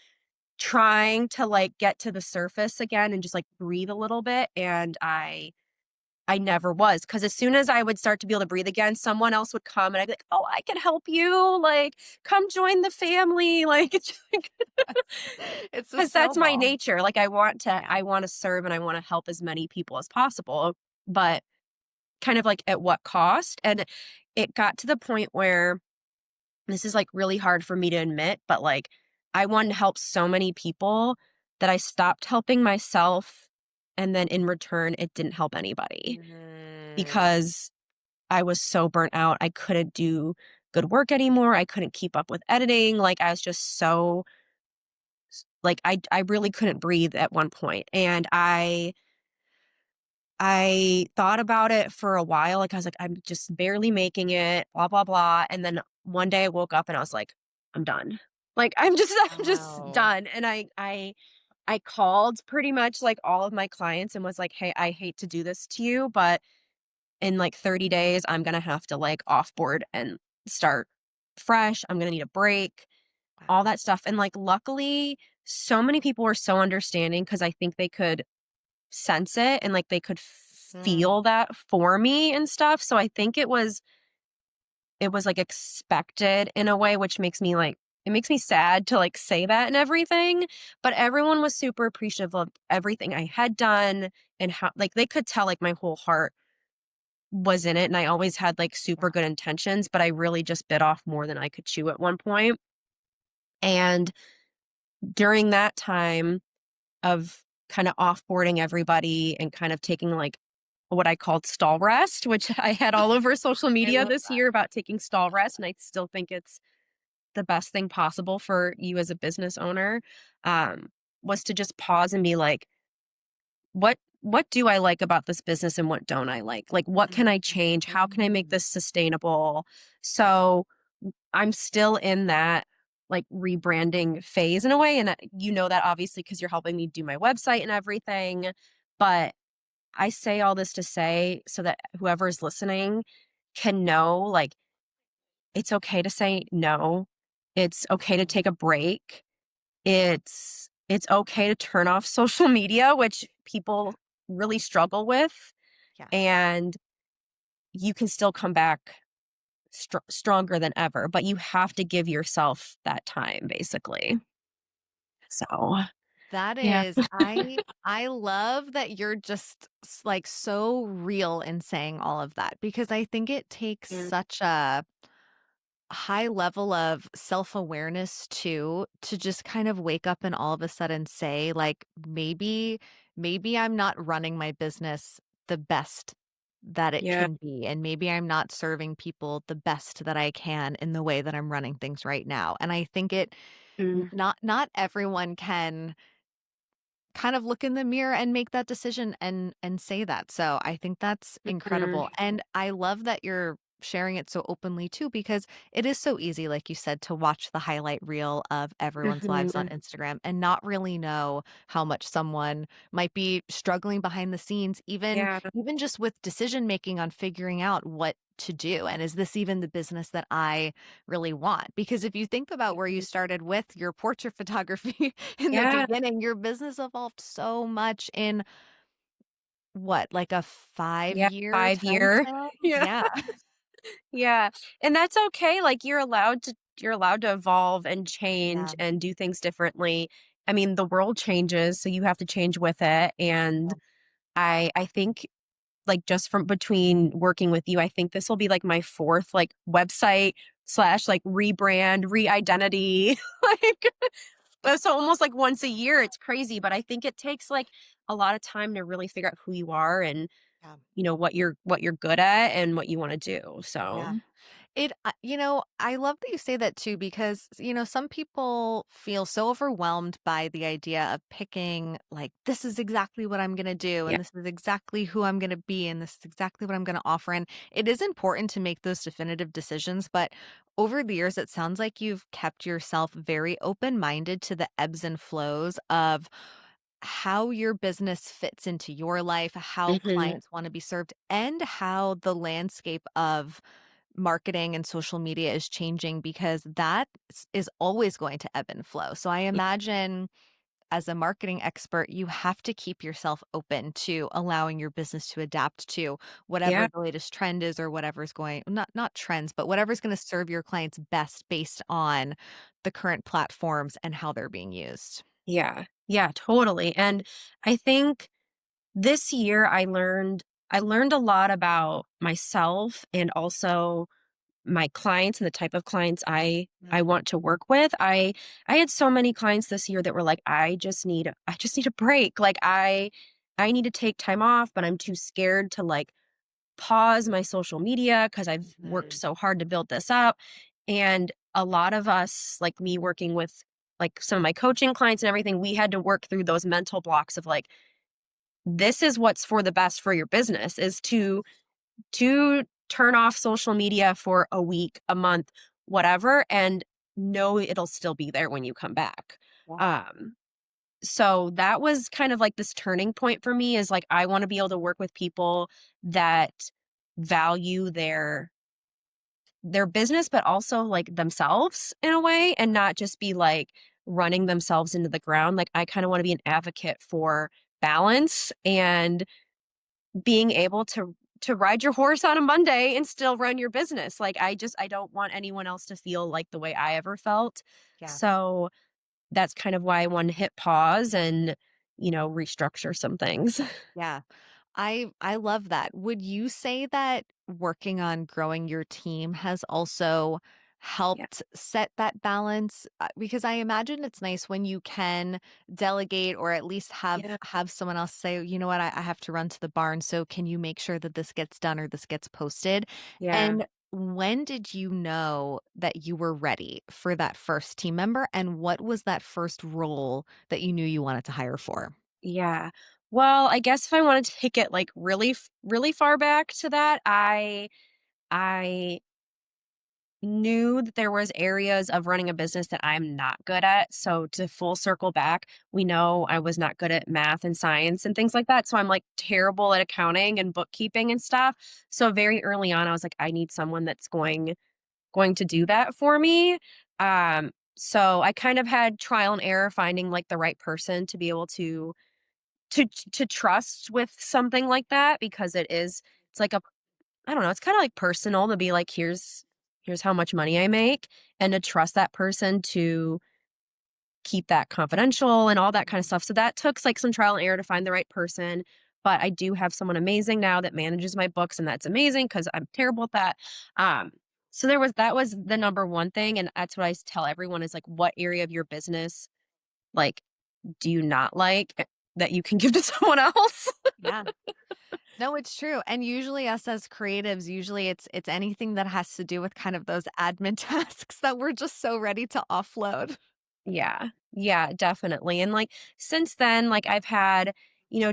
trying to, like, get to the surface again and just, like, breathe a little bit, and I never was, because as soon as I would start to be able to breathe again, someone else would come and I'd be like, "Oh, I can help you, like, come join the family," like, it's like It's a 'cause that's my snowball. nature, like, I wanna serve and I wanna help as many people as possible, but kind of, like, at what cost? And it got to the point where this is, like, really hard for me to admit, but, like, I wanted to help so many people that I stopped helping myself, and then in return, it didn't help anybody Mm. because I was so burnt out. I couldn't do good work anymore. I couldn't keep up with editing. Like I was just so like I really couldn't breathe at one point. And I thought about it for a while. Like I was like, I'm just barely making it, blah, blah, blah. And then one day I woke up and I was like, I'm done. Like I'm just I'm just Wow. done. And I called pretty much like all of my clients and was like, hey, I hate to do this to you, but in like 30 days, I'm gonna have to like offboard and start fresh. I'm gonna need a break, all Wow. that stuff. And like, luckily, so many people were so understanding because I think they could sense it and like they could Mm. feel that for me and stuff. So I think it was like expected in a way, which makes me like, it makes me sad to like say that and everything. But everyone was super appreciative of everything I had done and how like they could tell like my whole heart was in it, and I always had, like, super Wow. good intentions, but I really just bit off more than I could chew at one point, and during that time of kind of offboarding everybody and kind of taking like what I called stall rest, which I had all over social I media love this that. year about taking stall rest. And I still think it's the best thing possible for you as a business owner, um, was to just pause and be like, what do I like about this business and what don't I like? Like, what can I change? How can I make Mhm. this sustainable? So I'm still in that like rebranding phase in a way. And you know that obviously because you're helping me do my website and everything. But I say all this to say so that whoever's listening can know like it's okay to say no. It's okay to Mhm. take a break. It's okay to turn off social media, which Yeah. people really struggle with, Yes. and you can still come back stronger than ever, but you have to give yourself that time basically. So, That yeah. is I love that you're just like so real in saying all of that because I think it takes Mm, such a high level of self-awareness too to just kind of wake up and all of a sudden say like maybe I'm not running my business the best that it yeah. can be and maybe I'm not serving people the best that I can in the way that I'm running things right now. And I think Mm, not everyone can kind of look in the mirror and make that decision and say that. So I think that's mhm, incredible. And I love that you're sharing it so openly too because it is so easy like you said to watch the highlight reel of everyone's lives on mhm. Instagram and not really know how much someone might be struggling behind the scenes Yeah. even just with decision making on figuring out what to do and is this even the business that I really want because if you think about where you Mhm. started with your portrait photography in the Yeah. beginning, your business evolved so much in what, like a Yeah, five-year 5 year. timespan? Yeah. Yeah. Yeah, and that's okay, like, you're allowed to evolve and Yeah, change and do things differently. I mean, the world changes, so you have to change with it, and yeah. I think, like, just from between working with you, I think this will be, like, my 4th, like, website slash, like, rebrand, re-identity, like, so almost, like, once a year, it's crazy, but I think it takes, like, a lot of time to really figure out who you are and, Yeah, what you're good at and what you wanna do, yeah. so I love that you say that too because, some people feel so overwhelmed by the idea of picking, like, this is exactly what I'm going to do, yeah. and this is exactly who I'm going to be, and this is exactly what I'm going to offer. And it is important to make those definitive decisions. But over the years, it sounds like you've kept yourself very open minded to the ebbs and flows of how your business fits into your life, how Mhm. clients want to be served, and how the landscape of marketing and social media is changing because is always going to ebb and flow. So I Y imagine as a marketing expert, you have to keep yourself open to allowing your business to adapt to whatever yeah, the latest trend is or whatever's going not trends, but whatever's going to serve your clients best based on the current platforms and how they're being used. yeah, yeah, totally, and I think this year I learned a lot about myself and also my clients and the type of clients I Mm, want to work with. I had so many clients this year that were like, I just need a break. Like I need to take time off, but I'm too scared to like pause my social media because I've worked mhm. so hard to build this up. And a lot of us, like me working with like some of my coaching clients and everything, we had to work through those mental blocks of like, this is what's for the best for your business is to turn off social media for a week, a month, whatever, and know it'll still be there when you come back. Yeah. Um, so that was kind of like this turning point for me is like I want to be able to work with people that value their business but also like themselves in a way and not just be like running themselves into the ground. Like I kind of want to be an advocate for balance and being able to ride your horse on a Monday and still run your business. Like I don't want anyone else to feel like the way I ever felt. Yeah. So that's kind of why I wanted to hit pause and, restructure some things. Yeah. I love that. Would you say that working on growing your team has also Yeah. helped set that balance? Because I imagine it's nice when you can delegate or at least Yeah. have someone else say, you know what, I have to run to the barn. So can you make sure that this gets done or this gets posted? Yeah. And when did you know that you were ready for that first team member? And what was that first role that you knew you wanted to hire for? Yeah. Well, I guess if I wanted to take it like really far back to that, I knew that there was areas of running a business that I'm not good at. So to full circle back, we know I was not good at math and science and things like that. So I'm like terrible at accounting and bookkeeping and stuff. So very early on I was like I need someone that's going to do that for me. So I kind of had trial and error finding like the right person to be able to trust with something like that because it's like a I don't know, it's kinda, like, personal to be like, "Here's how much money I make," and to trust that person to keep that confidential and all that kinda stuff, so that took, like, some trial and error to find the right person, but I do have someone amazing now that manages my books, and that's amazing because 'cause I'm terrible at that, um, so that was the number one thing, and that's what I tell everyone is, like, what area of your business, like, do you not like, that you can give to someone else? Yeah. No, it's true. And usually us as creatives, usually it's anything that has to do with kind of those admin tasks that we're just so ready to offload. Yeah. Yeah, definitely. And like since then, like I've had,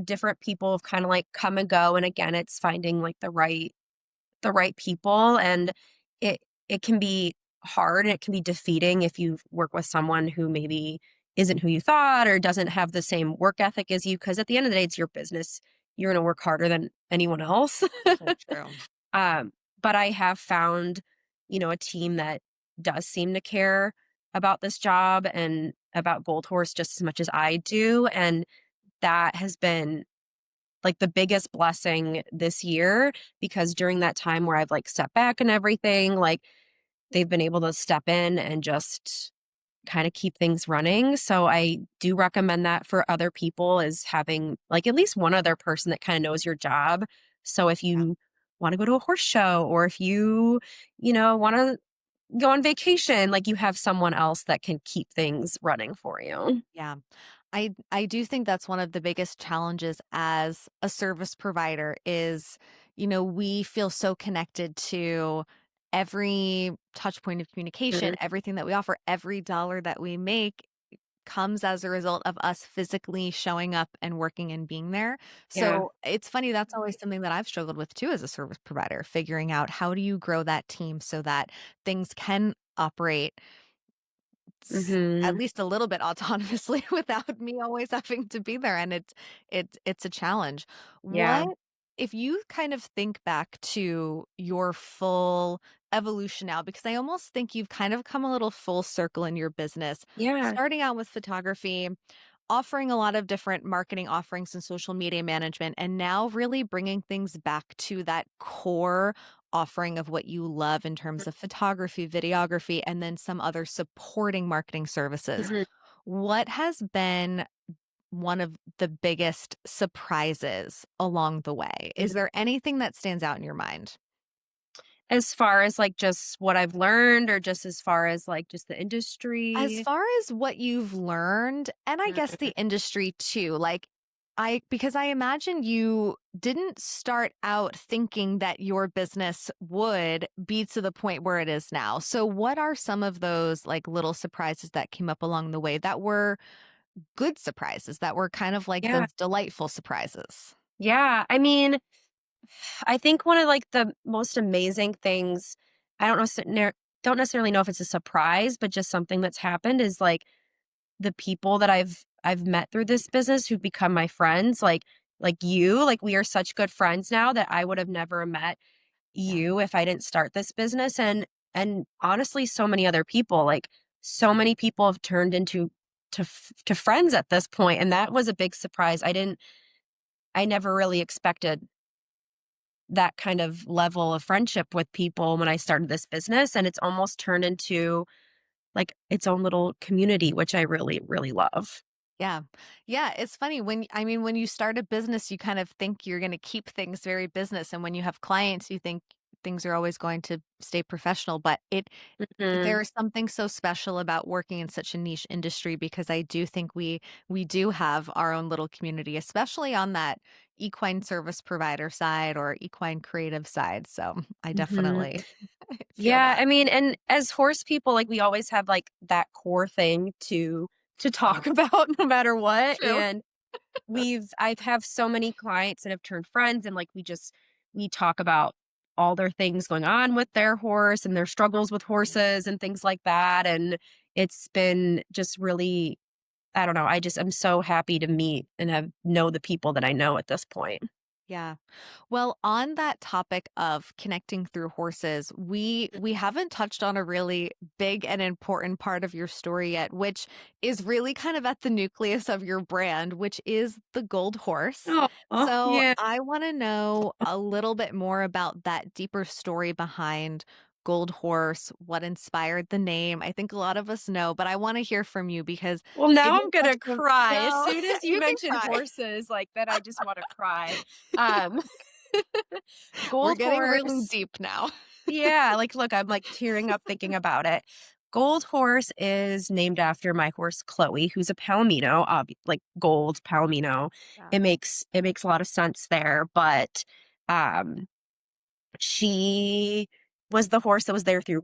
different people have kind of like come and go. And again, it's finding like the right people. And it it can be hard and it can be defeating if you work with someone who maybe isn't who you thought or doesn't have the same work ethic as you. Cause at the end of the day, it's your business. You're gonna work harder than anyone else. So true. Um, but I have found, a team that does seem to care about this job and about Gold Horse just as much as I do. And that has been like the biggest blessing this year because during that time where I've like stepped back and everything, like they've been able to step in and just kind of keep things running. So I do recommend that for other people is having like at least one other person that kind of knows your job. So if Yeah. you want to go to a horse show or if want to go on vacation, like you have someone else that can keep things running for you. Yeah. I do think that's one of the biggest challenges as a service provider is, we feel so connected to every touch point of communication, Mhm. everything that we offer, every dollar that we make comes as a result of us physically showing up and working and being there. Yeah. So it's funny, that's always something that I've struggled with too as a service provider, figuring out how do you grow that team so that things can operate at Mhm. least a little bit autonomously without me always having to be there, and it's a challenge. Yeah. What if you kind of think back to your full evolution now, because I almost think you've kind of come a little full circle in your business, Yeah. starting out with photography, offering a lot of different marketing offerings and social media management, and now really bringing things back to that core offering of what you love in terms of photography, videography, and then some other supporting marketing services. Mhm. What has been one of the biggest surprises along the way? Is Mhm. there anything that stands out in your mind? As far as like just what I've learned or just as far as like just the As industry? far as what you've learned, and I guess the Mhm. industry too, like because I imagine you didn't start out thinking that your business would be to the point where it is now. So what are some of those like little surprises that came up along the way that were good surprises, that were kind of like Yeah. those delightful surprises? Yeah. I mean, I think one of like the most amazing things, I don't necessarily know if it's a surprise, but just something that's happened is like the people that I've met through this business who've become my friends, like you, like we are such good friends now that I would have never met Yeah. you if I didn't start this business and honestly so many other people, like so many people have turned into to friends at this point and that was a big surprise. I never really expected that kind of level of friendship with people when I started this business, and it's almost turned into, like, its own little community, which I really, really love. Yeah. Yeah, it's funny when you start a business, you kind of think you're going to keep things very business, and when you have clients, you think things are always going to stay professional, but Hmm. there's something so special about working in such a niche industry because I do think we do have our own little community, especially on that equine service provider side or equine creative side. So I Hmm. definitely feel Yeah, that. I mean, and as horse people, like we always have like that core thing to Yeah. talk about no matter what. True. And I've have so many clients that have turned friends, and like we talk about all their things going on with their horse and their struggles with horses and things like that. And it's been just really, I don't know, I'm so happy to meet and have know the people that I know at this point. Yeah. Well, on that topic of connecting through horses, we haven't touched on a really big and important part of your story yet, which is really kind of at the nucleus of your brand, which is the gold horse. Oh, So, yeah. I want to know a little bit more about that deeper story behind Gold Horse, what inspired the name. I think a lot of us know, but I want to hear from you because Well, it now is I'm such gonna a cry. As no, soon as you you can mention cry. horses, like that, I just want to cry. Um, We're Gold getting really horse. deep now. Yeah, like, look, I'm like tearing up thinking about it. Gold horse is named after my horse Chloe, who's a Palomino, like gold Palomino. Yeah. It makes a lot of sense there, but um, she was the horse that was there through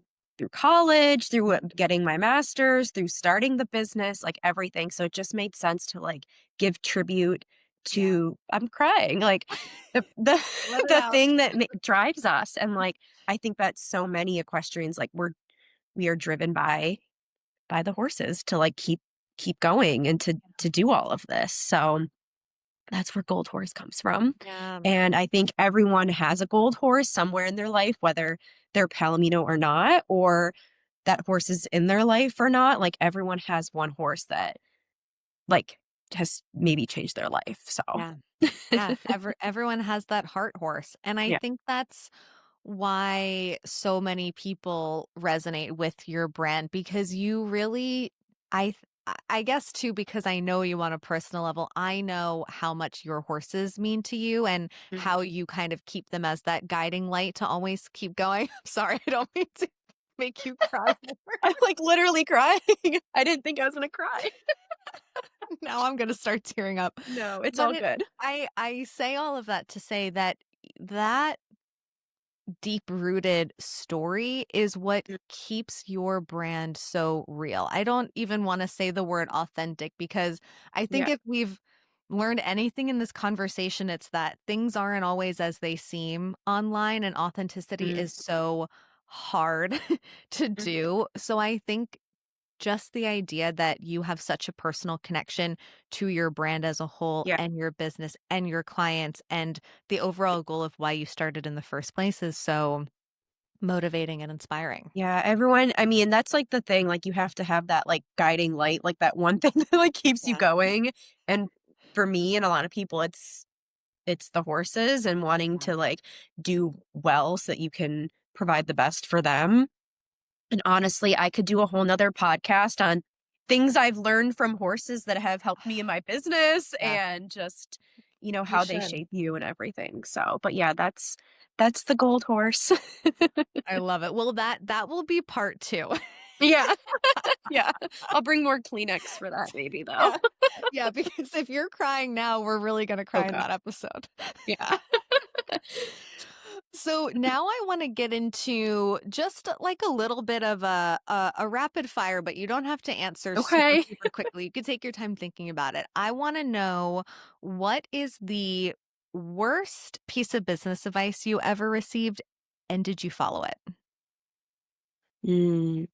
college, through getting my master's, through starting the business, like everything. So it just made sense to like give tribute Yeah. to. I'm crying, like the Let it the out. thing that drives us, and like I think that so many equestrians like we are driven by the horses to like keep going and to do all of this. So that's where Gold Horse comes from. Yeah. And I think everyone has a gold horse somewhere in their life, whether they're Palomino or not, or that horse is in their life or not. Like everyone has one horse that like has maybe changed their life. So Yeah. Yeah. Everyone has that heart horse. And I yeah. think that's why so many people resonate with your brand because you really I th- I guess too because I know you on a personal level. I know how much your horses mean to you and Mhm. how you kind of keep them as that guiding light to always keep going. I'm sorry, I don't mean to make you cry more. I'm like literally crying. I didn't think I was gonna cry. Now I'm gonna start tearing up. No, it's But all good. I say all of that to say that that deep-rooted story is what Mm. keeps your brand so real. I don't even wanna say the word authentic because I think Yeah. if we've learned anything in this conversation, it's that things aren't always as they seem online, and authenticity Mm. is so hard to Mhm. do. So I think just the idea that you have such a personal connection to your brand as a whole Yeah. and your business and your clients and the overall goal of why you started in the first place is so motivating and inspiring. Yeah, everyone, I mean, that's like the thing, like you have to have that like guiding light, like that one thing that like keeps you Yeah. going. And for me and a lot of people, it's the horses and wanting Yeah. to like do well so that you can provide the best for them. And honestly, I could do a whole nother podcast on things I've learned from horses that have helped me in my business Yeah. and just, We how they should. shape you and everything. So, but yeah, that's the gold horse. I love it. Well, that will be part 2. Yeah. Yeah. I'll bring more Kleenex for that baby though. Yeah. Yeah, because if you're crying now, we're really gonna Oh cry in god. that episode. Yeah. So now I want to get into just like a little bit of a rapid fire, but you don't have to answer super Okay. super quickly. You could take your time thinking about it. I want to know what is the worst piece of business advice you ever received, and did you follow it? Mm,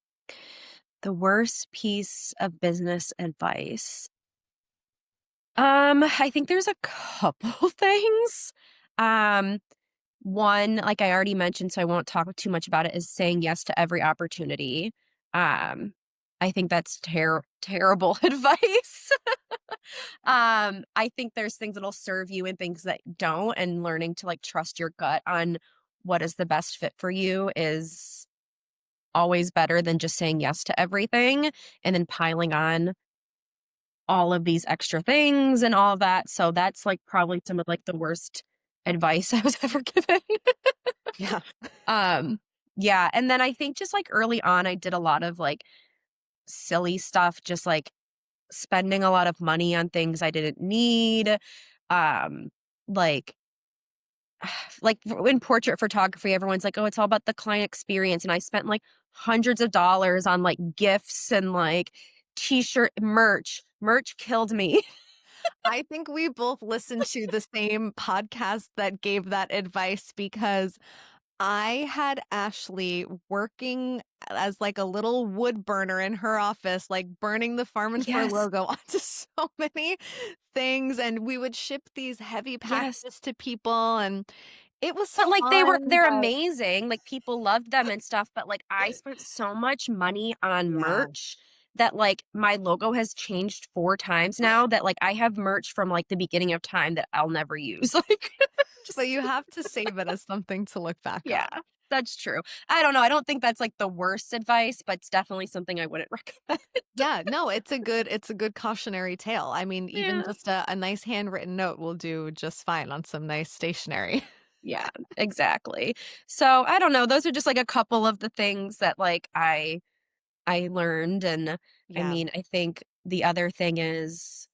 the worst piece of business advice. I think there's a couple things. Um, One, like I already mentioned, so I won't talk too much about it, is saying yes to every opportunity. Um, I think that's terrible advice. I think there's things that'll serve you and things that don't, and learning to like trust your gut on what is the best fit for you is always better than just saying yes to everything and then piling on all of these extra things and all of that. So that's like probably some of like the worst advice I was ever given. Yeah. Um, yeah, and then I think just like early on, I did a lot of like silly stuff, just like spending a lot of money on things I didn't need. Um, like in portrait photography, everyone's like, "Oh, it's all about the client experience," and I spent like hundreds of dollars on like gifts and like t-shirt merch. Merch killed me. I think we both listened to the same podcast that gave that advice because I had Ashley working as like a little wood burner in her office, like burning the Farm Fir Yes. logo onto so many things. And we would ship these heavy Yes. packages to people, and it was But, like, fun, they're but amazing, like, people loved them and stuff, but, like, I spent so much money on yeah. merch that, like, my logo has changed 4 times now that, like, I have merch from, like, the beginning of time that I'll never use, like, But just you have to save it as something to look back yeah, on. that's true. I don't know, I don't think that's, like, the worst advice, but it's definitely something I wouldn't recommend. Yeah, no, it's a good cautionary tale. I mean, even Yeah. just a nice handwritten note will do just fine on some nice stationery. Yeah, exactly. So, I don't know, those are just, like, a couple of the things that, like, I learned, and I Yeah. mean, I think the other thing is,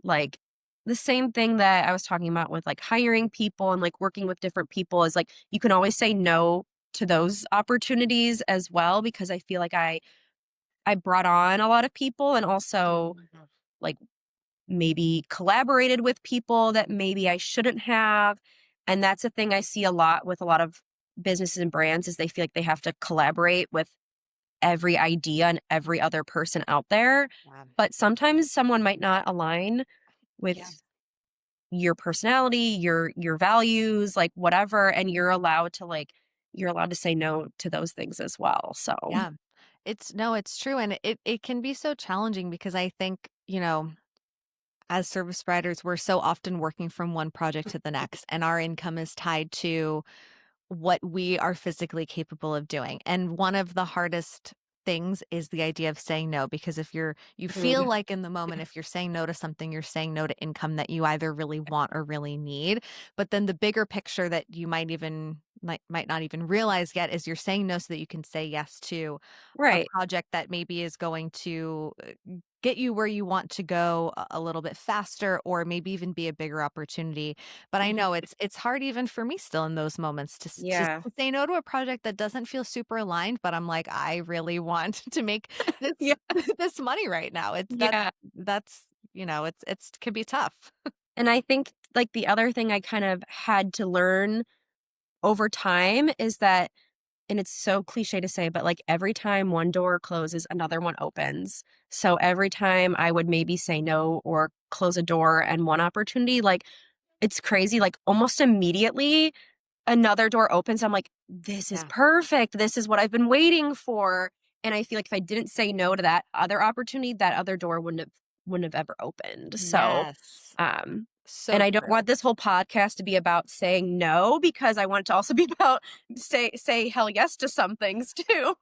like, the same thing that I was talking about with, like, hiring people and, like, working with different people is, like, you can always say no to those opportunities as well because I feel like I brought on a lot of people and also, Mhm. like, maybe collaborated with people that maybe I shouldn't have, and that's a thing I see a lot with a lot of businesses and brands is they feel like they have to collaborate with every idea and every other person out there, Yeah. but sometimes someone might not align Yeah. with your personality, your values, like whatever, and you're allowed to say no to those things as well. So, Yeah. It's no, it's true. And it can be so challenging because I think, as service providers, we're so often working from one project to the next, and our income is tied to what we are physically capable of doing. And one of the hardest things is the idea of saying no, because if you feel mm, like in the moment, if you're saying no to something, you're saying no to income that you either really want or really need. But then the bigger picture that you might not even realize yet is you're saying no so that you can say yes to a right. project that maybe is going to get you where you want to go a little bit faster, or maybe even be a bigger opportunity. But I Mhm. know it's hard even for me still in those moments Yeah. to say no to a project that doesn't feel super aligned, but I'm like, I really want to make Yeah. this this money right now. It's Yeah. that's it's can be tough. And I think like the other thing I kind of had to learn over time is that, and it's so cliche to say, but like every time one door closes, another one opens. So every time I would maybe say no or close a door and one opportunity, like it's crazy, like almost immediately another door opens. I'm like, this is Yeah. perfect. This is what I've been waiting for. And I feel like if I didn't say no to that other opportunity, that other door wouldn't have ever opened. So, Yes. um, and So I don't true. want this whole podcast to be about saying no because I want it to also be about say hell yes to some things too.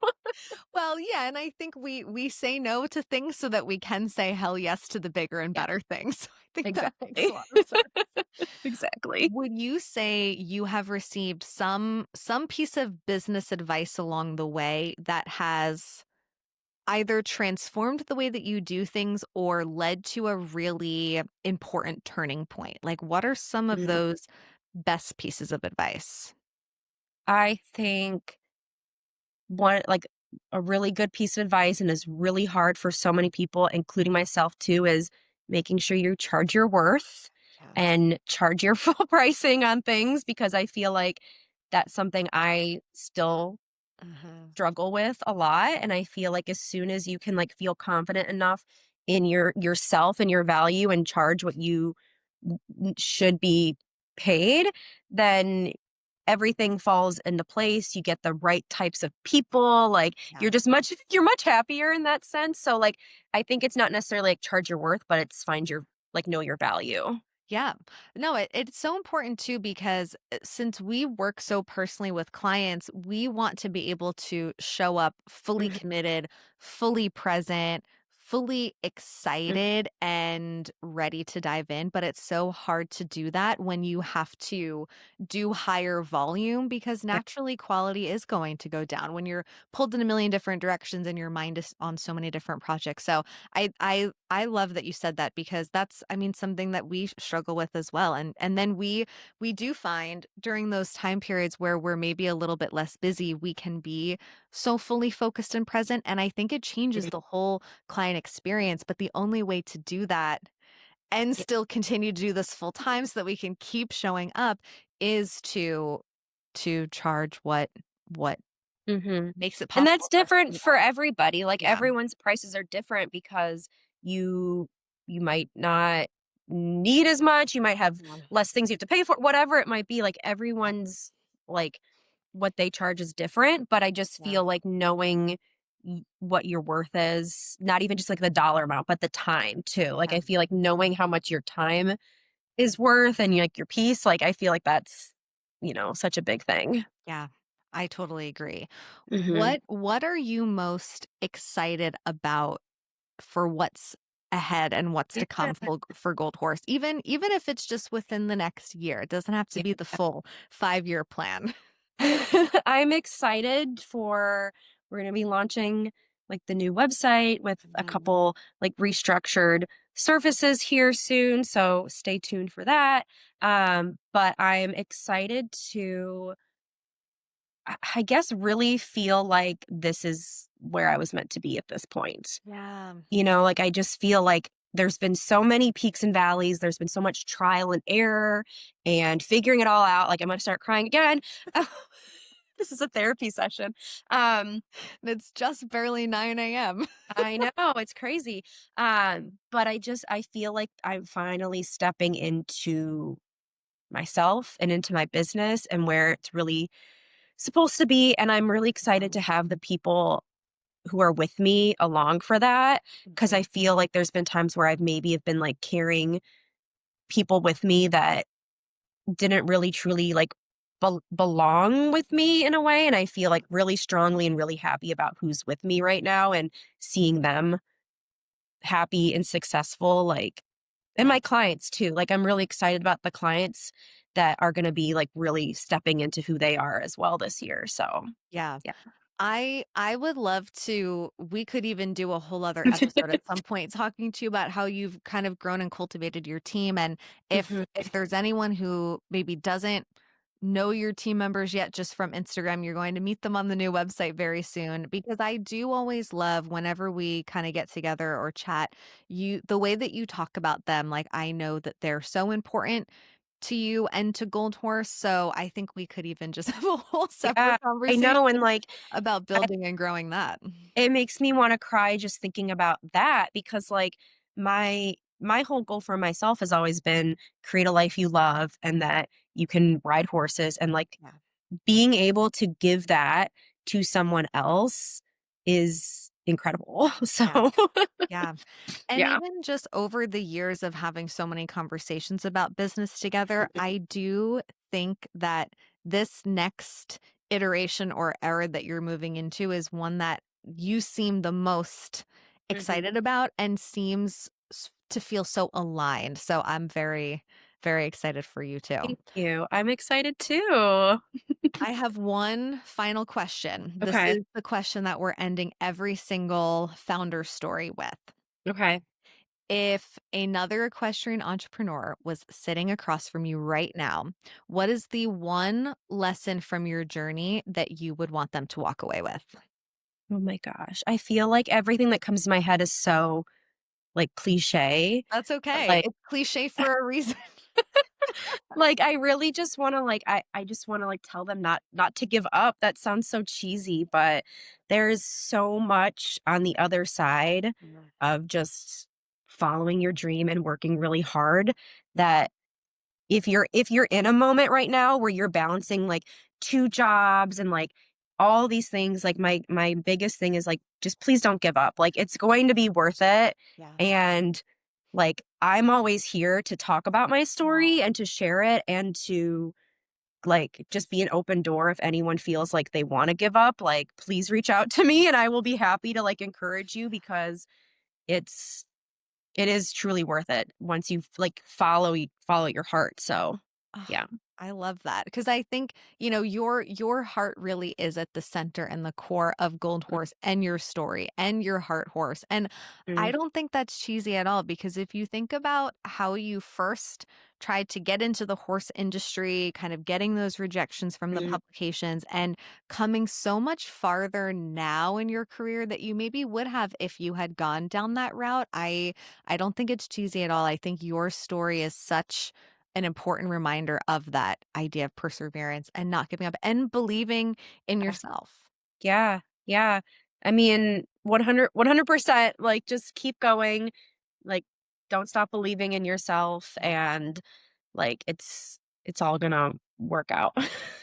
Well, yeah, and I think we say no to things so that we can say hell yes to the bigger and Yeah, better things. So I think that makes a exactly. lot of sense. Exactly. Would you say you have received some piece of business advice along the way that has either transformed the way that you do things or led to a really important turning point? Like, what are some of Mm. those best pieces of advice? I think one like a really good piece of advice and is really hard for so many people, including myself too, is making sure you charge your worth Yeah. and charge your full pricing on things because I feel like that's something I still Uh-huh. struggle with a lot, and I feel like as soon as you can like feel confident enough in yourself and your value and charge what you should be paid, then everything falls into place. You get the right types of people. Like Yeah. you're much happier in that sense. So like I think it's not necessarily like charge your worth, but it's find your like know your value. Yeah. No, it's so important too because since we work so personally with clients, we want to be able to show up fully Mhm. committed, fully present, fully Mm, excited and ready to dive in, but it's so hard to do that when you have to do higher volume because yeah. naturally quality is going to go down when you're pulled in a million different directions and your mind is on so many different projects. So I love that you said that because that's, I mean, something that we struggle with as well. And then we do find during those time periods where we're maybe a little bit less busy, we can be so fully focused and present. And I think it changes Mhm. the whole client experience. But the only way to do that and still continue to do this full time so that we can keep showing up is to charge what Mhm. makes it And that's possible for us to different do for that. everybody, like, Yeah. everyone's prices are different because you you might not need as much, you might have Yeah. less things you have to pay for, whatever it might be, like, everyone's, like, what they charge is different, but I just Yeah. feel like knowing what your worth is, not even just like the dollar amount, but the time too. Like, Yeah. I feel like knowing how much your time is worth and like your peace, like, I feel like that's, such a big thing. Yeah, I totally agree. Hmm. What are you most excited about for what's ahead and what's to Yeah. come for Gold Horse? Even if it's just within the next year. It doesn't have to Yeah. be the full 5-year plan. I'm excited for we're going to be launching like the new website with a Mhm. couple like restructured surfaces here soon, so stay tuned for that. But I'm excited to I guess really feel like this is where I was meant to be at this point. Yeah. Like I just feel like there's been so many peaks and valleys. There's been so much trial and error and figuring it all out. Like I'm going to start crying again. This is a therapy session. Um, It's just barely 9 a.m. I know it's crazy. But I feel like I'm finally stepping into myself and into my business and where it's really supposed to be. And I'm really Yeah. excited to have the people who are with me along for that. Cause I Mhm. feel like there's been times where I've maybe have been like carrying people with me that didn't really truly like belong with me in a way. And I feel like really strongly and really happy about who's with me right now and seeing them happy and successful. Like, and Yeah. my clients too. Like, I'm really excited about the clients that are going to be like really stepping into who they are as well this year. So, Yeah. yeah. I would love to we could even do a whole other episode at some point talking to you about how you've kind of grown and cultivated your team and Mhm. if there's anyone who maybe doesn't know your team members yet just from Instagram, you're going to meet them on the new website very soon because I do always love whenever we kind of get together or chat, the way that you talk about them, like I know that they're so important to you and to Gold Horse. So I think we could even just have a whole Yeah, separate I conversation know. And like, about I building and growing that. it makes me wanna cry just thinking about that because, like, my whole goal for myself has always been create a life you love and that you can ride horses and, like, Yeah. being able to give that to someone else is incredible. Yeah. So, Yeah. And yeah. even just over the years of having so many conversations about business together, I do think that this next iteration or era that you're moving into is one that you seem the most Mhm. excited about and seems to feel so aligned. So I'm very, very excited for you too. Thank you. I'm excited too. I have one final question. This Okay. is the question that we're ending every single founder story with. Okay. If another equestrian entrepreneur was sitting across from you right now, what is the one lesson from your journey that you would want them to walk away with? Oh my gosh. I feel like everything that comes to my head is so, like, cliche, That's but, okay. like It's cliche for a reason. like, I really just wanna, like I just wanna, like, tell them not to give up. That sounds so cheesy, but there is so much on the other side Mhm. of just following your dream and working really hard that if you're in a moment right now where you're balancing, like, 2 jobs and, like, all these things, like, my biggest thing is, like, just please don't give up. Like, it's going to be worth it, Yeah. and, like, I'm always here to talk about my Aw. story and to share it and to, like, just be an open door if anyone feels like they wanna give up, like, please reach out to me, and I will be happy to, like, encourage you because it's it is truly worth it once you like follow your heart. So, Oh, yeah. I love that because I think, your heart really is at the center and the core of Gold Horse and your story and your heart horse. And I Mhm, don't think that's cheesy at all because if you think about how you first tried to get into the horse industry, kind of getting those rejections from the mhm, publications and coming so much farther now in your career that you maybe would have if you had gone down that route. I don't think it's cheesy at all. I think your story is such an important reminder of that idea of perseverance and not giving up and believing in yeah. yourself. Yeah, yeah. I mean, 100%, like, just keep going, like, don't stop believing in yourself, Love that. and, like, it's all gonna work out.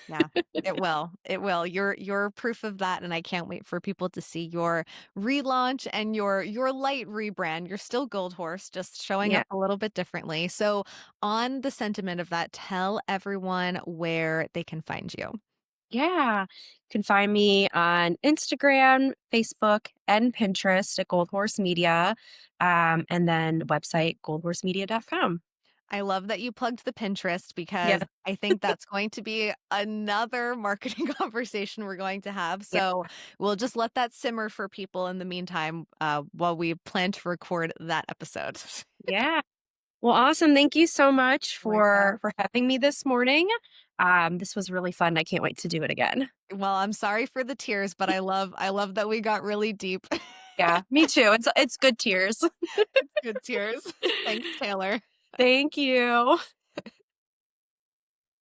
Yeah, it will. It will. You're proof of that, and I can't wait for people to see your relaunch and your light rebrand. You're still Gold Horse, just showing Yeah. up a little bit differently. So, on the sentiment of that, tell everyone where they can find you. Yeah. You can find me on Instagram, Facebook, and Pinterest at Gold Horse Media, and then website goldhorsemedia.com. I love that you plugged the Pinterest Yeah, because I think that's going to be another marketing conversation we're going to have. yeah, So we'll just let that simmer for people in the meantime while we plan to record that episode. yeah. Well, awesome. Thank you so much My God. for having me this morning. This was really fun. I can't wait to do it again. Well, I'm sorry for the tears, but I love that we got really deep. Yeah, me too. It's good tears. It's good tears. Thanks, Taylor. Thank you.